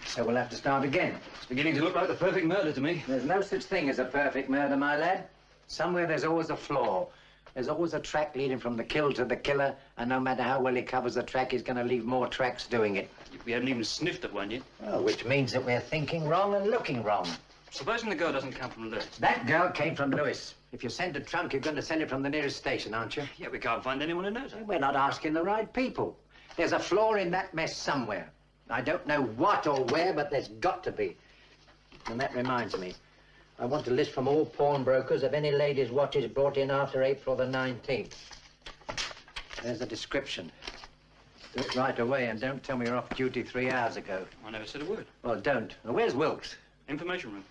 So we'll have to start again. It's beginning to look like the perfect murder to me. There's no such thing as a perfect murder, my lad. Somewhere there's always a flaw. There's always a track leading from the kill to the killer, and no matter how well he covers the track, he's going to leave more tracks doing it. We haven't even sniffed at one yet. Well, which means that we're thinking wrong and looking wrong. Supposing the girl doesn't come from Lewis. That girl came from Lewis. If you send a trunk, you're going to send it from the nearest station, aren't you? Yeah, we can't find anyone who knows her. We're not asking the right people. There's a flaw in that mess somewhere. I don't know what or where, but there's got to be. And that reminds me. I want a list from all pawnbrokers of any ladies' watches brought in after April the 19th. There's a description. Do it right away and don't tell me you're off duty 3 hours ago. I never said a word. Well, don't. Now, where's Wilks? Information room.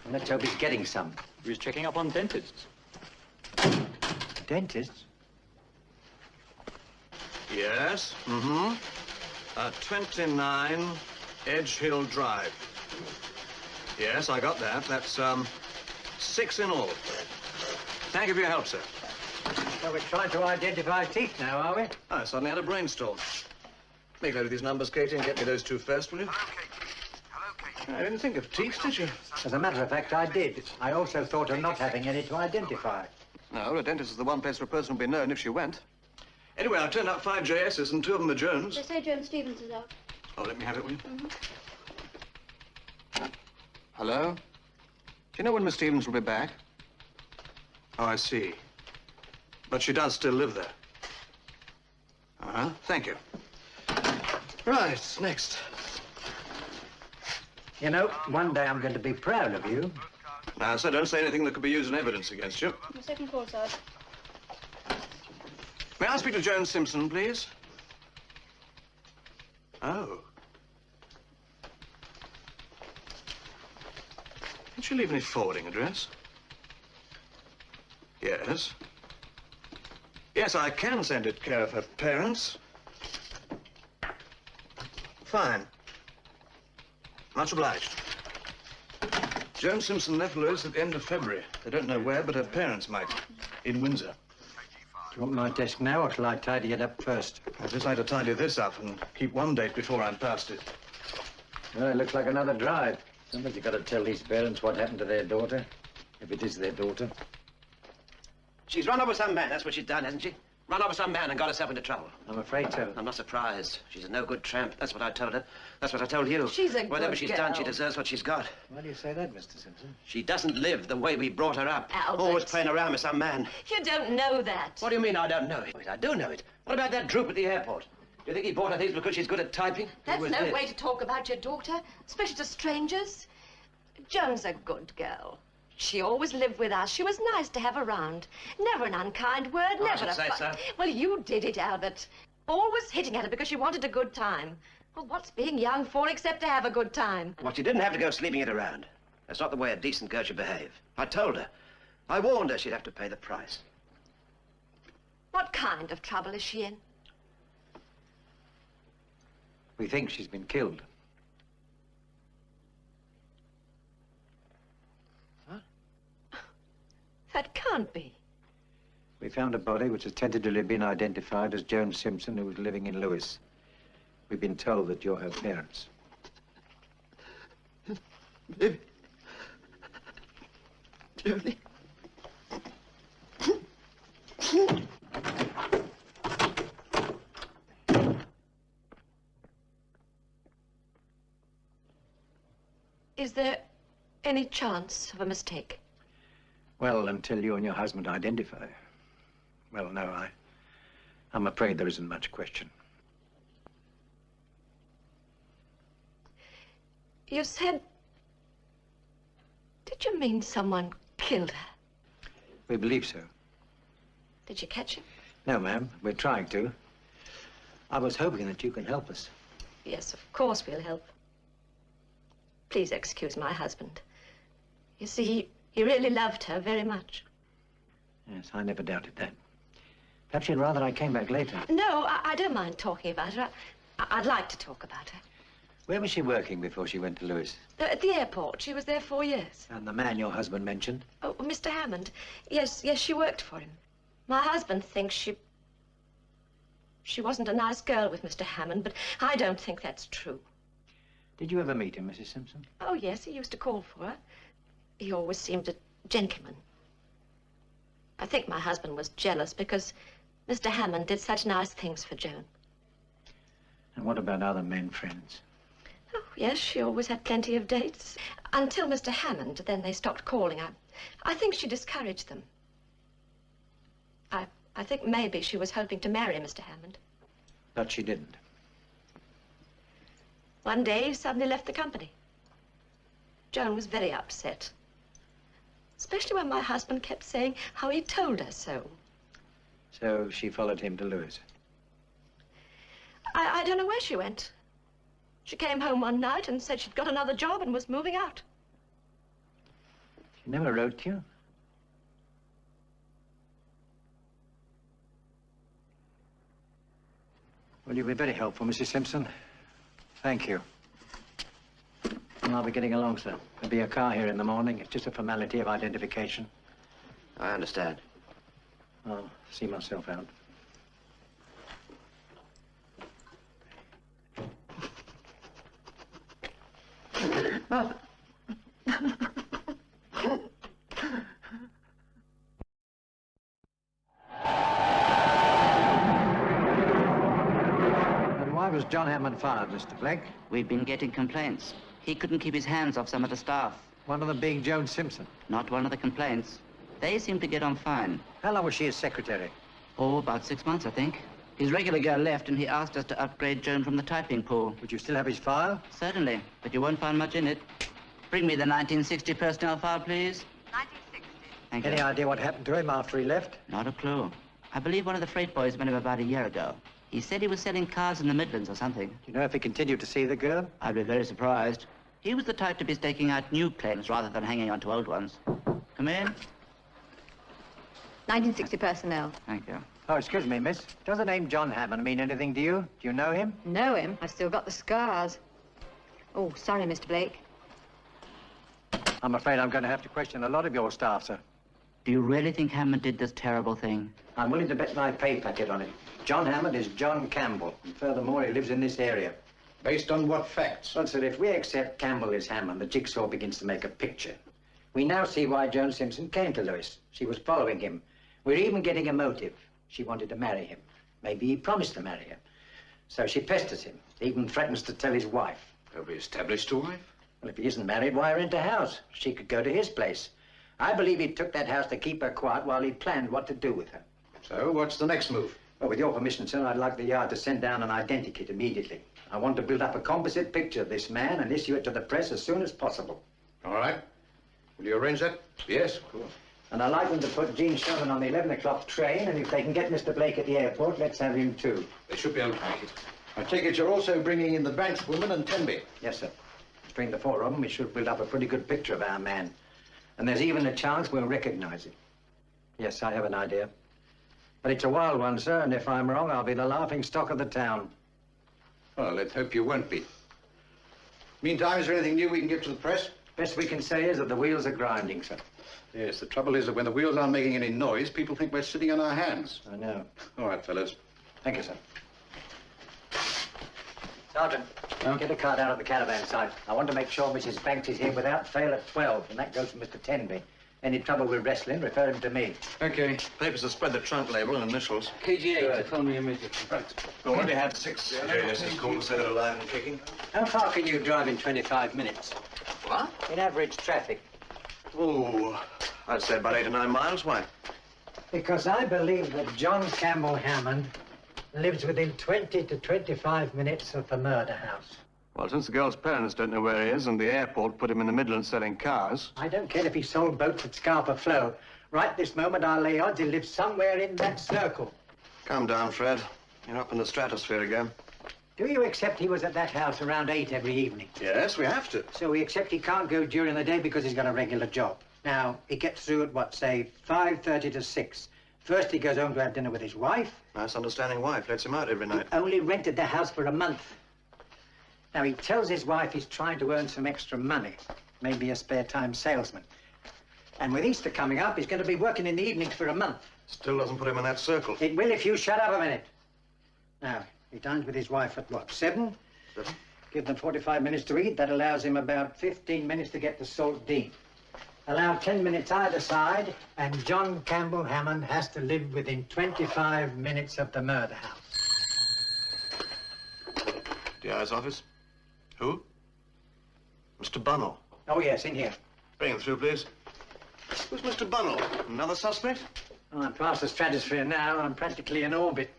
Well, let's hope he's getting some. He was checking up on dentists. Dentists? Yes. Mm-hmm. 29 Edge Hill Drive. Yes, I got that. That's, 6 in all. Thank you for your help, sir. So we're trying to identify teeth now, are we? I suddenly had a brainstorm. Make note of these numbers, Katie, and get me those two first, will you? I didn't think of teeth, did you? As a matter of fact, I did. I also thought of not having any to identify. No, a dentist is the one place where a person will be known if she went. Anyway, I've turned up 5 JSs and 2 of them are Jones. They say Joan Stevens is out. Oh, let me have it, will you? Mm-hmm. Hello? Do you know when Miss Stevens will be back? Oh, I see. But she does still live there. Uh-huh. Thank you. Right, next. You know, one day I'm going to be proud of you. Now, sir, don't say anything that could be used in evidence against you. The second call, sir. May I speak to Joan Simpson, please? Oh. Did she leave any forwarding address? Yes. Yes, I can send it care of her parents. Fine. Much obliged. Joan Simpson left Lewis at the end of February. They don't know where, but her parents might. In Windsor. Do you want my desk now, or shall I tidy it up first? I'd just like to tidy this up and keep one date before I'm past it. Well, it looks like another drive. Somebody's got to tell these parents what happened to their daughter, if it is their daughter. She's run over some man, that's what she's done, hasn't she? Run off with some man and got herself into trouble. I'm afraid so. I'm not surprised. She's a no-good tramp. That's what I told her. That's what I told you. She's a Whatever good she's girl. done, she deserves what she's got. Why do you say that, Mr. Simpson? She doesn't live the way we brought her up. Albert. Always playing around with some man. You don't know that. What do you mean I don't know it? I do know it. What about that droop at the airport? Do you think he bought her things because she's good at typing? That's Who was no this? way to talk about your daughter, especially to strangers. Joan's a good girl. She always lived with us. She was nice to have around. Never an unkind word, Oh, I never should a say fu- so. Well, you did it, Albert. Always hitting at her because she wanted a good time. Well, what's being young for except to have a good time? Well, she didn't have to go sleeping it around. That's not the way a decent girl should behave. I told her. I warned her she'd have to pay the price. What kind of trouble is she in? We think she's been killed. That can't be. We found a body which has tentatively been identified as Joan Simpson, who was living in Lewis. We've been told that you're her parents. Baby. Jody. Is there any chance of a mistake? Well, until you and your husband identify. Well, no, I'm afraid there isn't much question. You said... Did you mean someone killed her? We believe so. Did you catch him? No, ma'am, we're trying to. I was hoping that you can help us. Yes, of course we'll help. Please excuse my husband. You see, he really loved her very much. Yes, I never doubted that. Perhaps you'd rather I came back later. No, I don't mind talking about her. I'd like to talk about her. Where was she working before she went to Lewis? At the airport. She was there 4 years. And the man your husband mentioned? Oh, Mr. Hammond. Yes, she worked for him. My husband thinks she wasn't a nice girl with Mr. Hammond, but I don't think that's true. Did you ever meet him, Mrs. Simpson? Oh, yes, he used to call for her. He always seemed a gentleman. I think my husband was jealous because Mr. Hammond did such nice things for Joan. And what about other men friends? Oh, yes, she always had plenty of dates. Until Mr. Hammond, then they stopped calling. I think she discouraged them. I think maybe she was hoping to marry Mr. Hammond. But she didn't. One day, he suddenly left the company. Joan was very upset. Especially when my husband kept saying how he told her so. So she followed him to Lewis. I don't know where she went. She came home one night and said she'd got another job and was moving out. She never wrote to you? Well, you've been very helpful, Mrs. Simpson. Thank you. Well, I'll be getting along, sir. There'll be a car here in the morning. It's just a formality of identification. I understand. I'll see myself out. Why was John Hammond fired, Mr. Blake? We've been getting complaints. He couldn't keep his hands off some of the staff. One of them being Joan Simpson? Not one of the complaints. They seem to get on fine. How long was she as secretary? Oh, about 6 months, I think. His regular girl left, and he asked us to upgrade Joan from the typing pool. Would you still have his file? Certainly, but you won't find much in it. Bring me the 1960 personnel file, please. 1960. Thank you. Any idea what happened to him after he left? Not a clue. I believe one of the freight boys met him about a year ago. He said he was selling cars in the Midlands or something. Do you know if he continued to see the girl? I'd be very surprised. He was the type to be staking out new claims rather than hanging on to old ones. Come in. 1960 personnel. Thank you. Oh, excuse me, miss. Does the name John Hammond mean anything to you? Do you know him? Know him? I've still got the scars. Oh, sorry, Mr. Blake. I'm afraid I'm going to have to question a lot of your staff, sir. Do you really think Hammond did this terrible thing? I'm willing to bet my pay packet on it. John Hammond is John Campbell, and furthermore, he lives in this area. Based on what facts? Well, sir, if we accept Campbell is Hammond, the jigsaw begins to make a picture. We now see why Joan Simpson came to Lewis. She was following him. We're even getting a motive. She wanted to marry him. Maybe he promised to marry her. So she pesters him, even threatens to tell his wife. Have we established a wife? Well, if he isn't married, why rent a house? She could go to his place. I believe he took that house to keep her quiet while he planned what to do with her. So, what's the next move? Well, with your permission, sir, I'd like the Yard to send down an identikit immediately. I want to build up a composite picture of this man and issue it to the press as soon as possible. All right. Will you arrange that? Yes, of course. And I'd like them to put Gene Sherman on the 11 o'clock train, and if they can get Mr. Blake at the airport, let's have him too. They should be able to make it. I take it you're also bringing in the bank woman and Tenby. Yes, sir. Between the four of them, we should build up a pretty good picture of our man. And there's even a chance we'll recognize him. Yes, I have an idea. But it's a wild one, sir, and if I'm wrong, I'll be the laughing stock of the town. Well, let's hope you won't be. Meantime, is there anything new we can give to the press? Best we can say is that the wheels are grinding, sir. Yes, the trouble is that when the wheels aren't making any noise, people think we're sitting on our hands. I know. All right, fellows. Thank you, sir. Sergeant, get a card out of the caravan side. I want to make sure Mrs. Banks is here without fail at 12, and that goes for Mr. Tenby. Any trouble with wrestling, refer him to me. Okay. Papers have spread the trunk label and initials. KG8, phone me immediately. Right. We already had 6 JSS calls that are alive and kicking. How far can you drive in 25 minutes? What? In average traffic. Oh, I'd say about 8 or 9 miles. Why? Because I believe that John Campbell Hammond lives within 20 to 25 minutes of the murder house. Well, since the girl's parents don't know where he is and the airport put him in the Midlands selling cars... I don't care if he sold boats at Scarpa Flow. Right this moment, I'll lay odds he lives somewhere in that circle. Calm down, Fred. You're up in the stratosphere again. Do you accept he was at that house around 8 every evening? Yes, we have to. So we accept he can't go during the day because he's got a regular job. Now, he gets through at, what, say, 5:30 to 6. First, he goes home to have dinner with his wife. Nice, understanding wife. Lets him out every night. He only rented the house for a month. Now, he tells his wife he's trying to earn some extra money. Maybe a spare-time salesman. And with Easter coming up, he's going to be working in the evenings for a month. Still doesn't put him in that circle. It will if you shut up a minute. Now, he dines with his wife at, what, 7? 7? Give them 45 minutes to eat. That allows him about 15 minutes to get to Salt Dean. Allow 10 minutes either side, and John Campbell Hammond has to live within 25 minutes of the murder house. DI's office? Who? Mr. Bunnell. Oh, yes, in here. Bring him through, please. Who's Mr. Bunnell? Another suspect? Oh, I'm past the stratosphere now. I'm practically in orbit.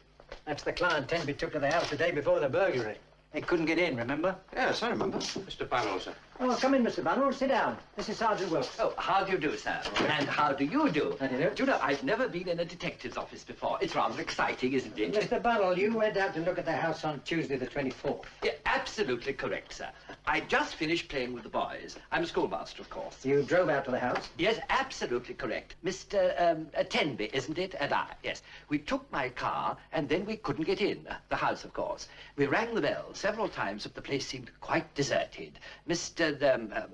That's the client Tenby took to the house the day before the burglary. They couldn't get in, remember? Yes, I remember. Mr. Bunnell, sir. Oh, come in, Mr. Bunnell. Sit down. This is Sergeant Wilks. Oh, how do you do, sir? And how do you do? How do you do? Do you know, I've never been in a detective's office before. It's rather exciting, isn't it? Mr. Bunnell, you went out to look at the house on Tuesday the 24th. Yeah, absolutely correct, sir. I just finished playing with the boys. I'm a schoolmaster, of course. You drove out to the house? Yes, absolutely correct. Mr. Tenby, isn't it? And I, yes. We took my car, and then we couldn't get in. The house, of course. We rang the bell several times, but the place seemed quite deserted. Mr.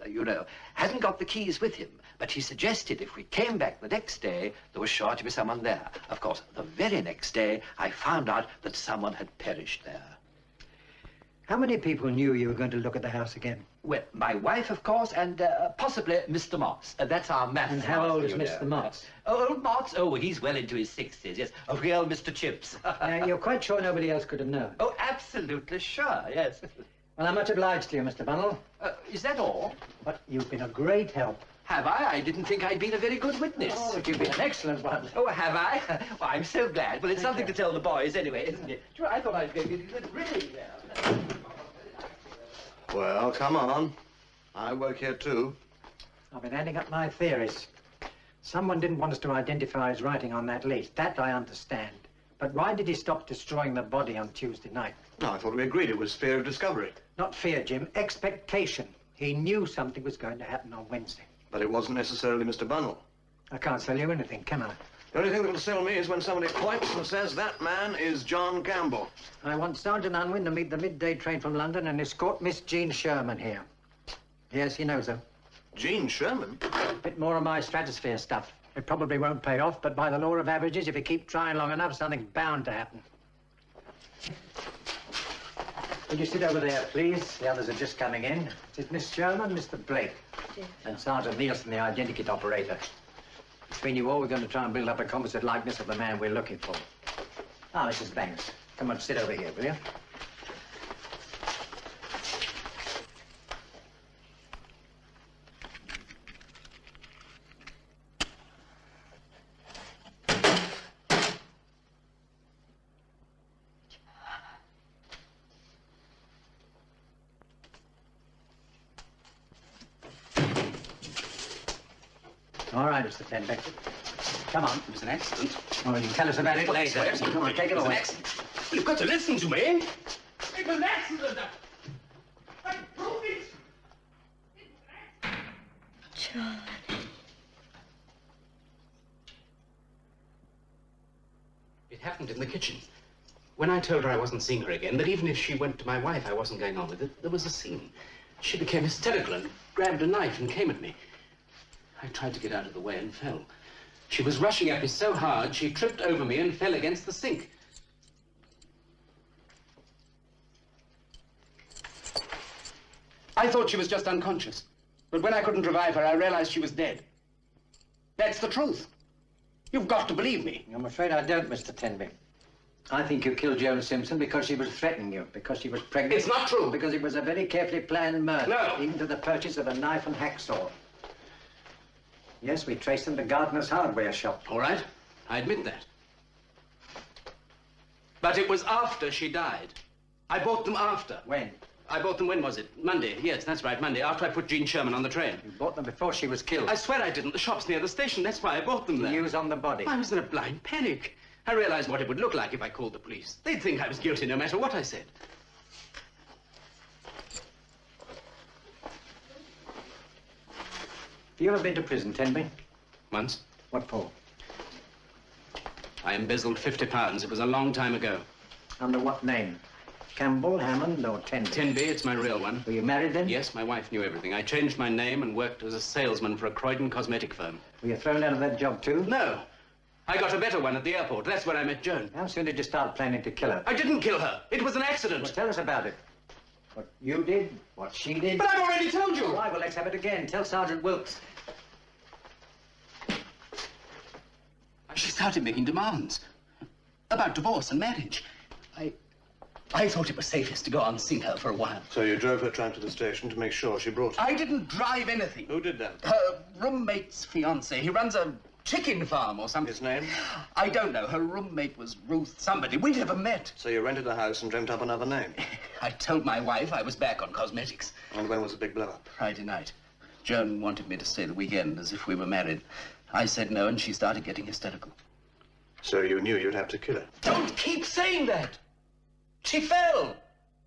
You know, hadn't got the keys with him, but he suggested if we came back the next day, there was sure to be someone there. Of course, the very next day, I found out that someone had perished there. How many people knew you were going to look at the house again? Well, my wife, of course, and possibly Mr. Moss. That's our maths. And how old is master, Mr. Moss? Old Moss? Oh, he's well into his 60s, yes. A real Mr. Chips. Now, you're quite sure nobody else could have known? Oh, absolutely sure, yes. Well, I'm much obliged to you, Mr. Bunnell. Is that all? But you've been a great help. Have I? I didn't think I'd been a very good witness. Oh, but you've been an excellent one. Oh, have I? Well, I'm so glad. Well, it's something to tell the boys anyway, isn't it? Sure, I thought I was going to be really well. Well, come on. I work here, too. I've been adding up my theories. Someone didn't want us to identify his writing on that list. That I understand. But why did he stop destroying the body on Tuesday night? No, I thought we agreed it was fear of discovery. Not fear, Jim. Expectation. He knew something was going to happen on Wednesday. But it wasn't necessarily Mr. Bunnell. I can't sell you anything, can I? The only thing that'll sell me is when somebody points and says that man is John Campbell. I want Sergeant Unwin to meet the midday train from London and escort Miss Jean Sherman here. Yes, he knows her. Jean Sherman? A bit more of my stratosphere stuff. It probably won't pay off, but by the law of averages, if you keep trying long enough, something's bound to happen. Will you sit over there, please? The others are just coming in. It's Miss Sherman, Mr. Blake, yes, and Sergeant Nielsen, the identikit operator. Between you all, we're going to try and build up a composite likeness of the man we're looking for. Ah, Mrs. Banks, come on, sit over here, will you? All right, Mr. Tenbeck. Come on. It was an accident. Oh, you can tell us about it later. Come on, take it away. You've got to listen to me. It was an accident. I proved it. John. It happened in the kitchen. When I told her I wasn't seeing her again, that even if she went to my wife, I wasn't going on with it, there was a scene. She became hysterical and grabbed a knife and came at me. I tried to get out of the way and fell. She was rushing at me so hard, she tripped over me and fell against the sink. I thought she was just unconscious. But when I couldn't revive her, I realized she was dead. That's the truth. You've got to believe me. I'm afraid I don't, Mr. Tenby. I think you killed Joan Simpson because she was threatening you, because she was pregnant. It's not true. Because it was a very carefully planned murder. No. Even to the purchase of a knife and hacksaw. Yes, we traced them to Gardner's hardware shop. All right, I admit that. But it was after she died. I bought them after. When? I bought them, when was it? Monday. Yes, that's right, Monday, after I put Jean Sherman on the train. You bought them before she was killed? I swear I didn't. The shop's near the station. That's why I bought them there. News on the body? I was in a blind panic. I realized what it would look like if I called the police. They'd think I was guilty no matter what I said. Have you ever been to prison, Tenby? Once. What for? I embezzled 50 pounds. It was a long time ago. Under what name? Campbell, Hammond, or Tenby? Tenby, it's my real one. Were you married then? Yes, my wife knew everything. I changed my name and worked as a salesman for a Croydon cosmetic firm. Were you thrown out of that job too? No. I got a better one at the airport. That's where I met Joan. How soon did you start planning to kill her? I didn't kill her. It was an accident. Well, tell us about it. What you did, what she did. But I've already told you. All right, well, let's have it again. Tell Sergeant Wilks. She started making demands about divorce and marriage. I thought it was safest to go on seeing her for a while. So you drove her tramp to the station to make sure she brought her? I didn't drive anything. Who did that? Her roommate's fiancé. He runs a chicken farm or something. His name? I don't know. Her roommate was Ruth somebody. We never met. So you rented a house and dreamt up another name? I told my wife I was back on cosmetics. And when was the big blow-up? Friday night. Joan wanted me to stay the weekend as if we were married. I said no, and she started getting hysterical. So you knew you'd have to kill her? Don't keep saying that. She fell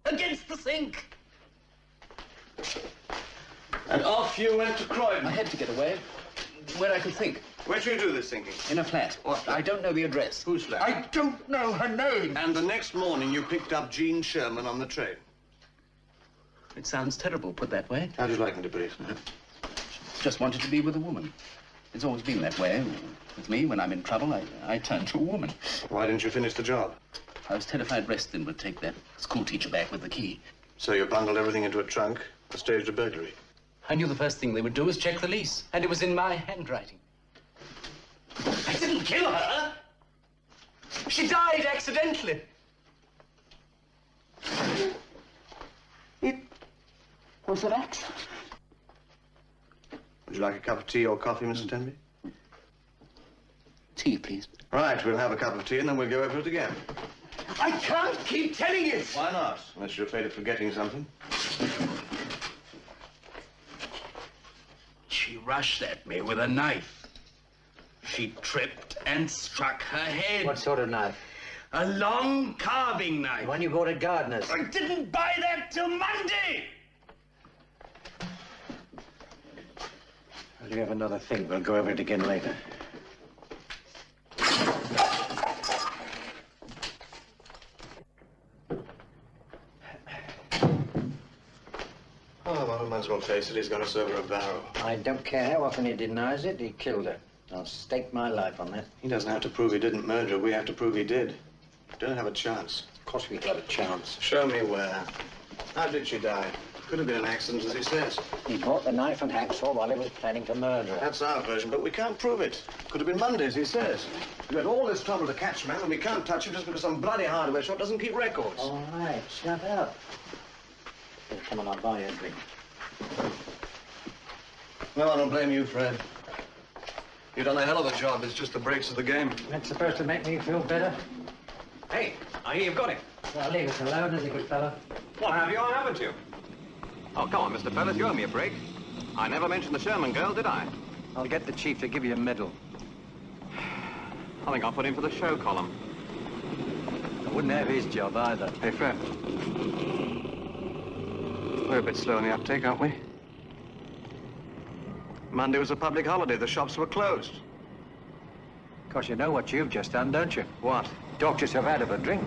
against the sink. And off you went to Croydon? I had to get away where I could think. Where did you do this thinking? In a flat. What? I don't know the address. Whose flat? I don't know her name. And the next morning you picked up Jean Sherman on the train? It sounds terrible put that way. How'd you like me to put it? Just wanted to be with a woman. It's always been that way. With me, when I'm in trouble, I turn to a woman. Why didn't you finish the job? I was terrified Reston would take that schoolteacher back with the key. So you bundled everything into a trunk and staged a burglary? I knew the first thing they would do was check the lease, and it was in my handwriting. I didn't kill her. She died accidentally. It was an accident. Would you like a cup of tea or coffee, Mr. Tenby? Tea, please. Right, we'll have a cup of tea and then we'll go over it again. I can't keep telling it. Why not? Unless you're afraid of forgetting something. She rushed at me with a knife. She tripped and struck her head. What sort of knife? A long carving knife. The one you bought at Gardner's. I didn't buy that till Monday. Well, you have another thing. We'll go over it again later. Oh, well, we might as well face it. He's got us over a barrel. I don't care how often he denies it. He killed her. I'll stake my life on that. He doesn't have to prove he didn't murder her. We have to prove he did. We don't have a chance. Of course we have a chance. Show me where. How did she die? Could have been an accident, as he says. He bought the knife and hacksaw while he was planning to murder her. That's our version, but we can't prove it. Could have been Monday, as he says. We had all this trouble to catch man, and we can't touch him just because some bloody hardware shop doesn't keep records. All right, shut up. Here, come on, I'll buy you a drink. No, I don't blame you, Fred. You've done a hell of a job. It's just the breaks of the game. That's supposed to make me feel better. Hey, I hear you've got him. Well, leave us alone, there's a good fellow. What have you or haven't you? Oh, come on, Mr. Fellows, you owe me a break. I never mentioned the Sherman girl, did I? I'll get the chief to give you a medal. I think I'll put him for the show column. I wouldn't have his job either. Hey, Fred. We're a bit slow in the uptake, aren't we? Monday was a public holiday. The shops were closed. Of course, you know what you've just done, don't you? What? Talked yourself out of a drink.